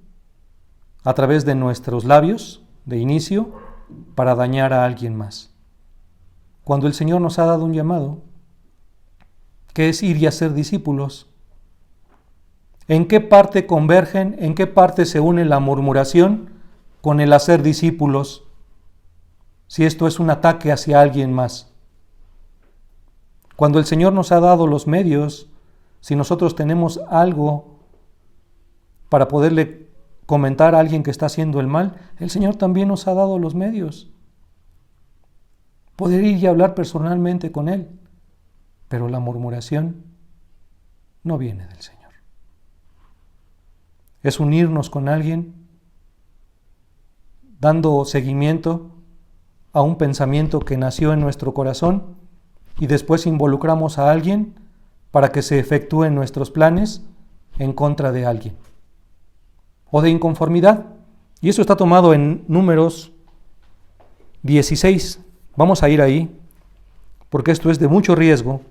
S2: a través de nuestros labios de inicio para dañar a alguien más. Cuando el Señor nos ha dado un llamado, que es ir y hacer discípulos, ¿en qué parte convergen, en qué parte se une la murmuración con el hacer discípulos? Si esto es un ataque hacia alguien más. Cuando el Señor nos ha dado los medios, si nosotros tenemos algo para poderle comentar a alguien que está haciendo el mal, el Señor también nos ha dado los medios. Poder ir y hablar personalmente con Él. Pero la murmuración no viene del Señor. Es unirnos con alguien dando seguimiento a un pensamiento que nació en nuestro corazón y después involucramos a alguien para que se efectúen nuestros planes en contra de alguien o de inconformidad. Y eso está tomado en Números 16. Vamos a ir ahí porque esto es de mucho riesgo.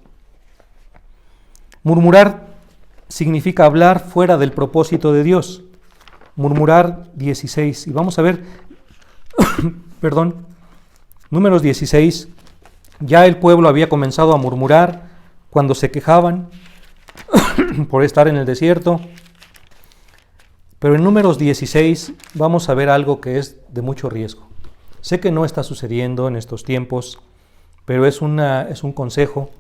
S2: Murmurar significa hablar fuera del propósito de Dios. Murmurar 16. Y vamos a ver, Números 16, ya el pueblo había comenzado a murmurar cuando se quejaban por estar en el desierto. Pero en Números 16 vamos a ver algo que es de mucho riesgo. Sé que no está sucediendo en estos tiempos, pero es un consejo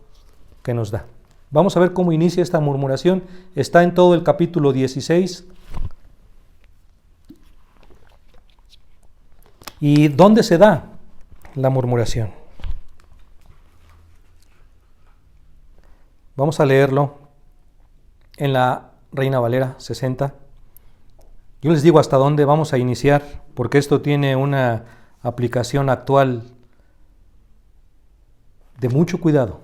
S2: que nos da. Vamos a ver cómo inicia esta murmuración. Está en todo el capítulo 16. ¿Y dónde se da la murmuración? Vamos a leerlo en la Reina Valera 60. Yo les digo hasta dónde vamos a iniciar, porque esto tiene una aplicación actual de mucho cuidado.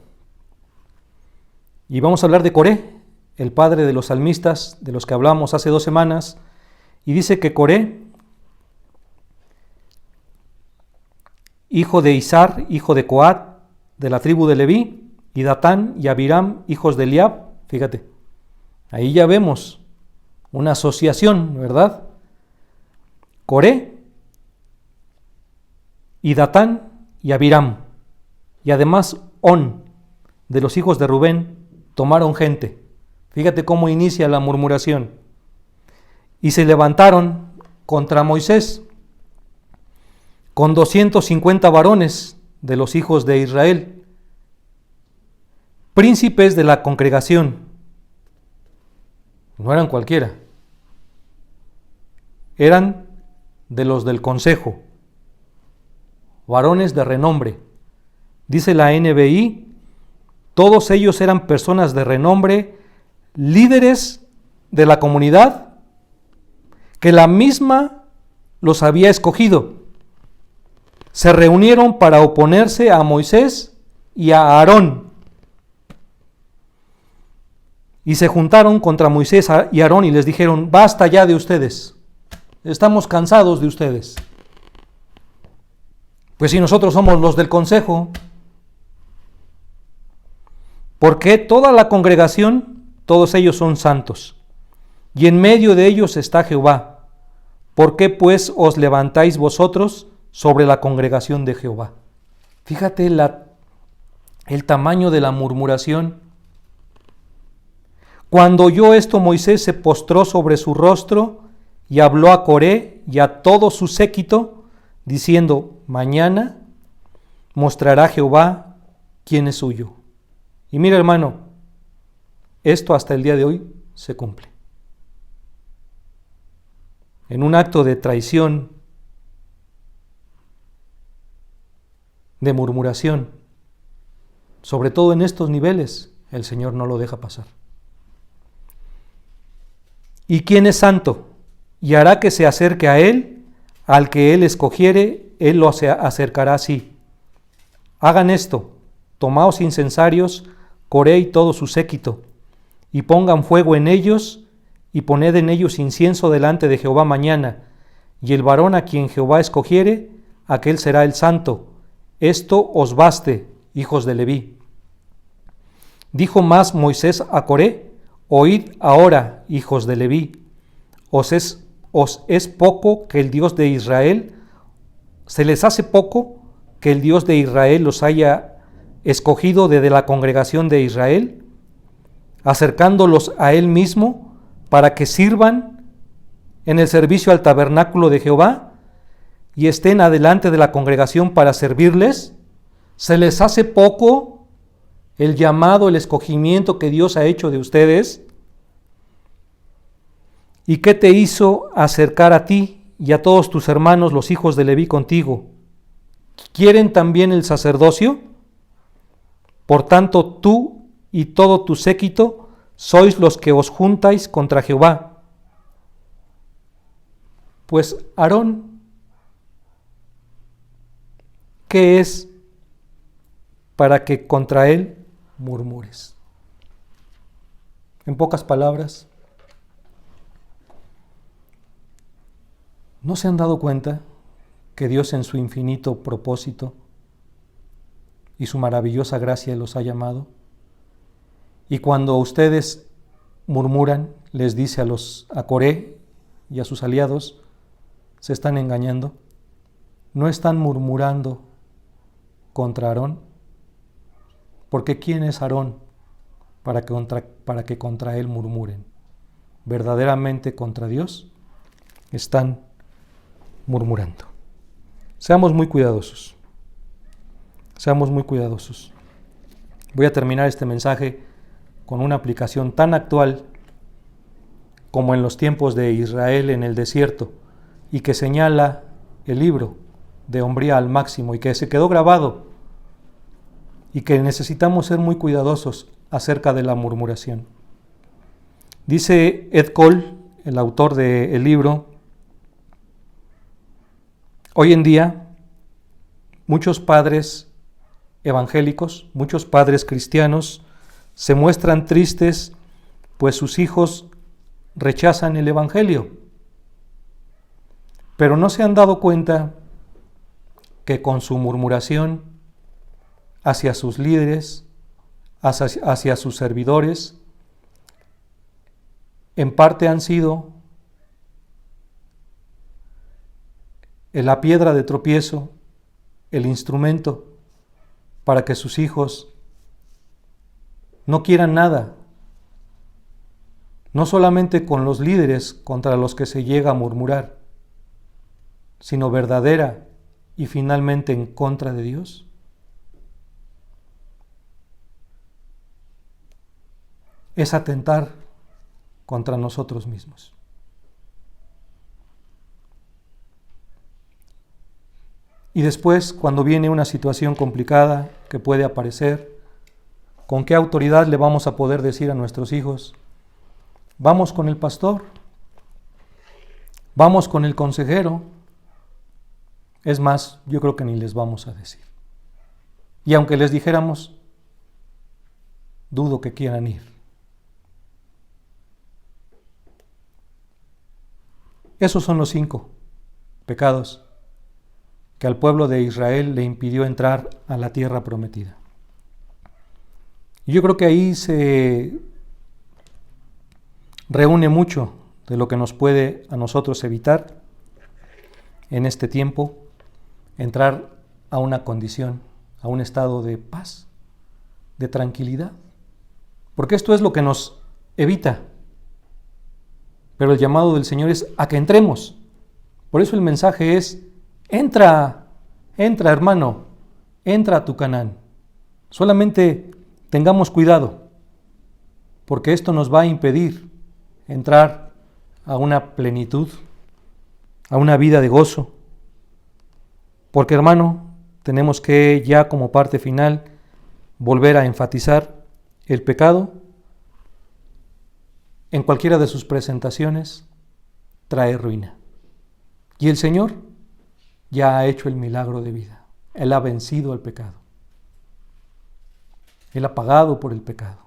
S2: Y vamos a hablar de Coré, el padre de los salmistas, de los que hablamos hace 2 semanas, y dice que Coré, hijo de Izar, hijo de Coat, de la tribu de Leví, y Datán y Abiram, hijos de Eliab, fíjate, ahí ya vemos una asociación, ¿verdad? Coré y Datán y Abiram, y además On, de los hijos de Rubén, tomaron gente. Fíjate cómo inicia la murmuración. Y se levantaron contra Moisés con 250 varones de los hijos de Israel, príncipes de la congregación. No eran cualquiera, eran de los del consejo, varones de renombre. Dice la NBI, todos ellos eran personas de renombre, líderes de la comunidad, que la misma los había escogido. Se reunieron para oponerse a Moisés y a Aarón. Y se juntaron contra Moisés y Aarón y les dijeron, basta ya de ustedes, estamos cansados de ustedes. Pues si nosotros somos los del consejo, porque toda la congregación, todos ellos son santos, y en medio de ellos está Jehová. ¿Por qué pues os levantáis vosotros sobre la congregación de Jehová? Fíjate el tamaño de la murmuración. Cuando oyó esto, Moisés se postró sobre su rostro y habló a Coré y a todo su séquito, diciendo, mañana mostrará Jehová quién es suyo. Y mira, hermano, esto hasta el día de hoy se cumple. En un acto de traición, de murmuración, sobre todo en estos niveles, el Señor no lo deja pasar. ¿Y quién es santo? Y hará que se acerque a él, al que él escogiere, él lo acercará así. Hagan esto, tomaos incensarios, Coré y todo su séquito, y pongan fuego en ellos, y poned en ellos incienso delante de Jehová mañana, y el varón a quien Jehová escogiere, aquel será el santo. Esto os baste, hijos de Leví. Dijo más Moisés a Coré, oíd ahora, hijos de Leví, os es poco que el Dios de Israel, se les hace poco que el Dios de Israel los haya escogido desde la congregación de Israel, acercándolos a él mismo para que sirvan en el servicio al tabernáculo de Jehová y estén adelante de la congregación para servirles. ¿Se les hace poco el llamado, el escogimiento que Dios ha hecho de ustedes? ¿Y qué te hizo acercar a ti y a todos tus hermanos, los hijos de Leví, contigo? ¿Quieren también el sacerdocio? Por tanto, tú y todo tu séquito sois los que os juntáis contra Jehová. Pues Aarón, ¿qué es para que contra él murmures? En pocas palabras, ¿no se han dado cuenta que Dios en su infinito propósito y su maravillosa gracia los ha llamado? Y cuando ustedes murmuran, les dice a Coré y a sus aliados, se están engañando. No están murmurando contra Aarón, porque ¿quién es Aarón para que contra él murmuren? ¿Verdaderamente contra Dios están murmurando. Seamos muy cuidadosos. Seamos muy cuidadosos. Voy a terminar este mensaje con una aplicación tan actual como en los tiempos de Israel en el desierto, y que señala el libro de Hombría al Máximo, y que se quedó grabado, y que necesitamos ser muy cuidadosos acerca de la murmuración. Dice Ed Cole, el autor del libro: hoy en día muchos padres evangélicos, muchos padres cristianos se muestran tristes pues sus hijos rechazan el evangelio, pero no se han dado cuenta que con su murmuración hacia sus líderes, hacia sus servidores, en parte han sido la piedra de tropiezo, el instrumento para que sus hijos no quieran nada, no solamente con los líderes contra los que se llega a murmurar, sino verdadera y finalmente en contra de Dios. Es atentar contra nosotros mismos. Y después, cuando viene una situación complicada que puede aparecer, ¿con qué autoridad le vamos a poder decir a nuestros hijos: vamos con el pastor, vamos con el consejero? Es más, yo creo que ni les vamos a decir. Y aunque les dijéramos, dudo que quieran ir. Esos son los 5 pecados que al pueblo de Israel le impidió entrar a la tierra prometida. Y yo creo que ahí se reúne mucho de lo que nos puede a nosotros evitar en este tiempo entrar a una condición, a un estado de paz, de tranquilidad. Porque esto es lo que nos evita. Pero el llamado del Señor es a que entremos. Por eso el mensaje es: entra, entra, hermano, entra a tu Canaán. Solamente tengamos cuidado, porque esto nos va a impedir entrar a una plenitud, a una vida de gozo. Porque, hermano, tenemos que ya como parte final volver a enfatizar: el pecado, en cualquiera de sus presentaciones, trae ruina. Y el Señor ya ha hecho el milagro de vida. Él ha vencido al pecado. Él ha pagado por el pecado.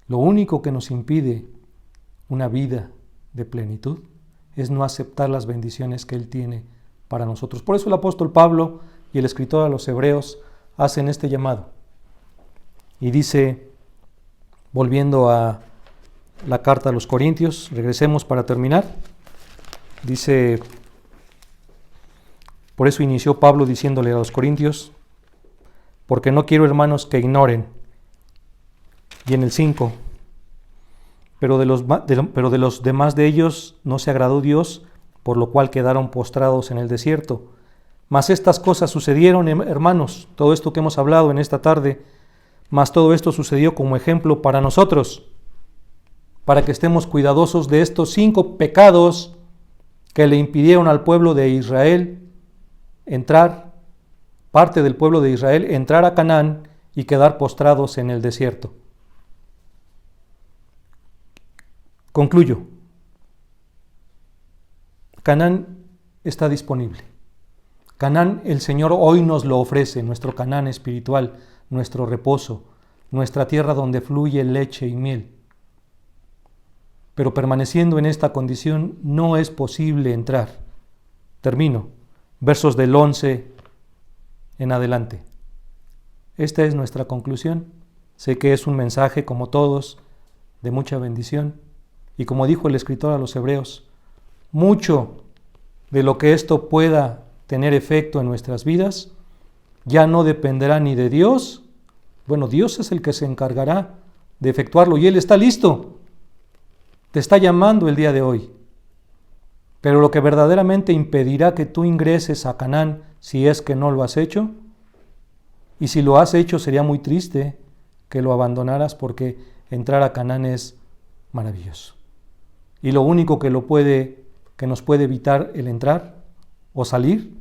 S2: Lo único que nos impide una vida de plenitud es no aceptar las bendiciones que Él tiene para nosotros. Por eso el apóstol Pablo y el escritor a los Hebreos hacen este llamado. Y dice, volviendo a la carta a los Corintios, regresemos para terminar. Dice, por eso inició Pablo diciéndole a los Corintios: porque no quiero, hermanos, que ignoren. Y en el 5, pero de los demás de ellos no se agradó Dios, por lo cual quedaron postrados en el desierto. Mas estas cosas sucedieron, hermanos, todo esto que hemos hablado en esta tarde, mas todo esto sucedió como ejemplo para nosotros, para que estemos cuidadosos de estos 5 pecados que le impidieron al pueblo de Israel entrar, parte del pueblo de Israel, entrar a Canaán y quedar postrados en el desierto. Concluyo. Canaán está disponible. Canaán, el Señor hoy nos lo ofrece, nuestro Canaán espiritual, nuestro reposo, nuestra tierra donde fluye leche y miel. Pero permaneciendo en esta condición no es posible entrar. Termino. Versos del 11 en adelante. Esta es nuestra conclusión. Sé que es un mensaje, como todos, de mucha bendición. Y como dijo el escritor a los Hebreos, mucho de lo que esto pueda tener efecto en nuestras vidas ya no dependerá ni de Dios. Bueno, Dios es el que se encargará de efectuarlo y Él está listo. Te está llamando el día de hoy. Pero lo que verdaderamente impedirá que tú ingreses a Canaán, si es que no lo has hecho, y si lo has hecho sería muy triste que lo abandonaras, porque entrar a Canaán es maravilloso. Y lo único que nos puede evitar el entrar o salir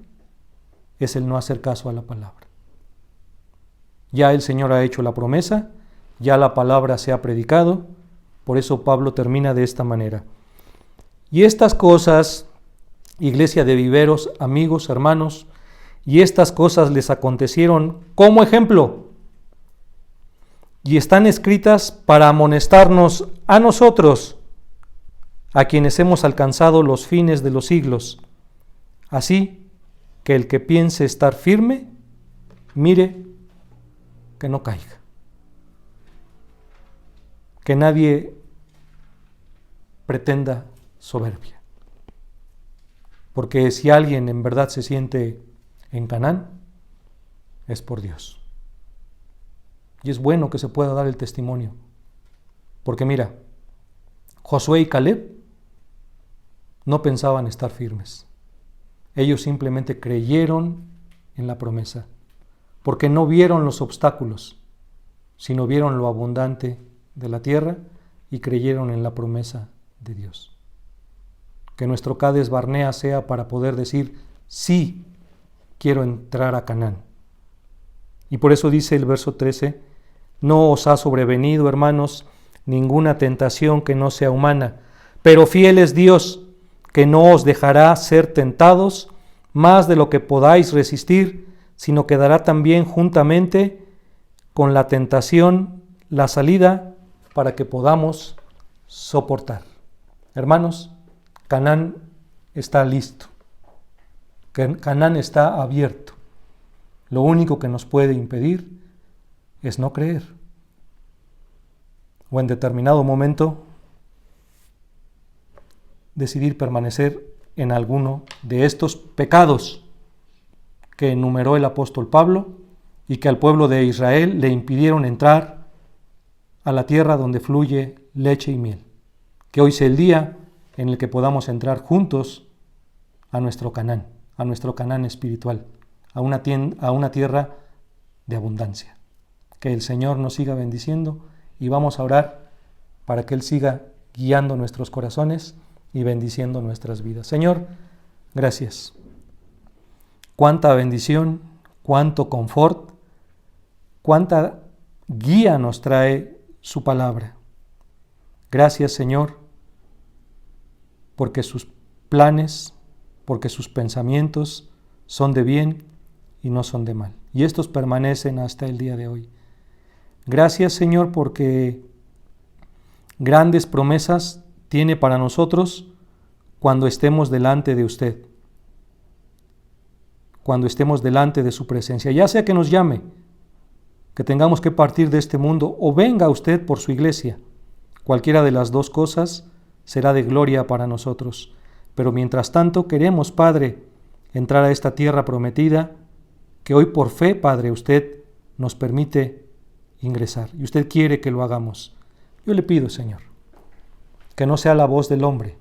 S2: es el no hacer caso a la palabra. Ya el Señor ha hecho la promesa, ya la palabra se ha predicado, por eso Pablo termina de esta manera. Y estas cosas, iglesia de Viveros, amigos, hermanos, y estas cosas les acontecieron como ejemplo, y están escritas para amonestarnos a nosotros, a quienes hemos alcanzado los fines de los siglos. Así que el que piense estar firme, mire que no caiga. Que nadie pretenda soberbia. Porque si alguien en verdad se siente en Canaán, es por Dios. Y es bueno que se pueda dar el testimonio. Porque mira, Josué y Caleb no pensaban estar firmes. Ellos simplemente creyeron en la promesa, porque no vieron los obstáculos, sino vieron lo abundante de la tierra y creyeron en la promesa de Dios. Que nuestro Cades Barnea sea para poder decir, sí, quiero entrar a Canaán. Y por eso dice el verso 13, no os ha sobrevenido, hermanos, ninguna tentación que no sea humana, pero fiel es Dios, que no os dejará ser tentados más de lo que podáis resistir, sino que dará también juntamente con la tentación la salida para que podamos soportar. Hermanos, Canaán está listo. Canaán está abierto. Lo único que nos puede impedir es no creer. O en determinado momento decidir permanecer en alguno de estos pecados que enumeró el apóstol Pablo y que al pueblo de Israel le impidieron entrar a la tierra donde fluye leche y miel. Que hoy sea el día en el que podamos entrar juntos a nuestro Canaán espiritual, a una tierra de abundancia. Que el Señor nos siga bendiciendo y vamos a orar para que Él siga guiando nuestros corazones y bendiciendo nuestras vidas. Señor, gracias. Cuánta bendición, cuánto confort, cuánta guía nos trae su palabra. Gracias, Señor, porque sus planes, porque sus pensamientos son de bien y no son de mal. Y estos permanecen hasta el día de hoy. Gracias, Señor, porque grandes promesas tiene para nosotros cuando estemos delante de usted, cuando estemos delante de su presencia, ya sea que nos llame, que tengamos que partir de este mundo o venga usted por su iglesia. Cualquiera de las dos cosas será de gloria para nosotros. Pero mientras tanto queremos, Padre, entrar a esta tierra prometida que hoy por fe, Padre, usted nos permite ingresar y usted quiere que lo hagamos. Yo le pido, Señor, que no sea la voz del hombre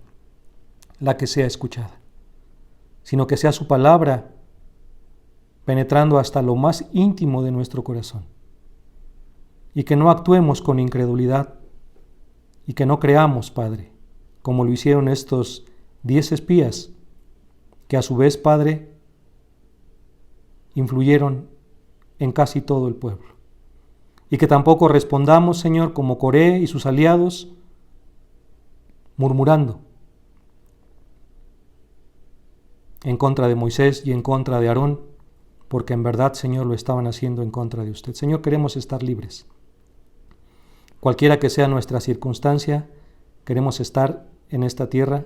S2: la que sea escuchada, sino que sea su palabra penetrando hasta lo más íntimo de nuestro corazón, y que no actuemos con incredulidad, y que no creamos, Padre, como lo hicieron estos 10 espías, que a su vez, Padre, influyeron en casi todo el pueblo, y que tampoco respondamos, Señor, como Coré y sus aliados, murmurando en contra de Moisés y en contra de Aarón, porque en verdad, Señor, lo estaban haciendo en contra de usted. Señor, queremos estar libres. Cualquiera que sea nuestra circunstancia, queremos estar en esta tierra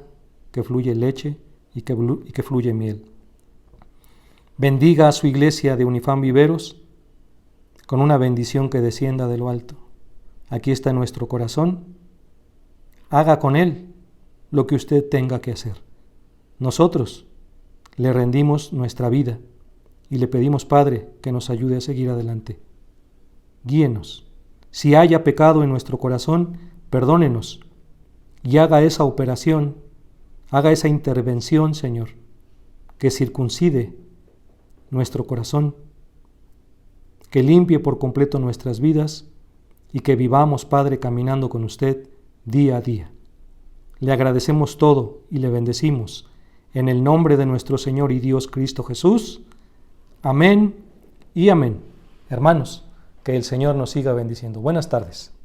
S2: que fluye leche y que fluye miel. Bendiga a su iglesia de Unifam Viveros con una bendición que descienda de lo alto. Aquí está nuestro corazón. Haga con él lo que usted tenga que hacer. Nosotros le rendimos nuestra vida y le pedimos, Padre, que nos ayude a seguir adelante. Guíenos. Si haya pecado en nuestro corazón, perdónenos y haga esa operación haga esa intervención, Señor, que circuncide nuestro corazón, que limpie por completo nuestras vidas y que vivamos, Padre, caminando con usted día a día. Le agradecemos todo y le bendecimos en el nombre de nuestro Señor y Dios Cristo Jesús. Amén y amén. Hermanos, que el Señor nos siga bendiciendo. Buenas tardes.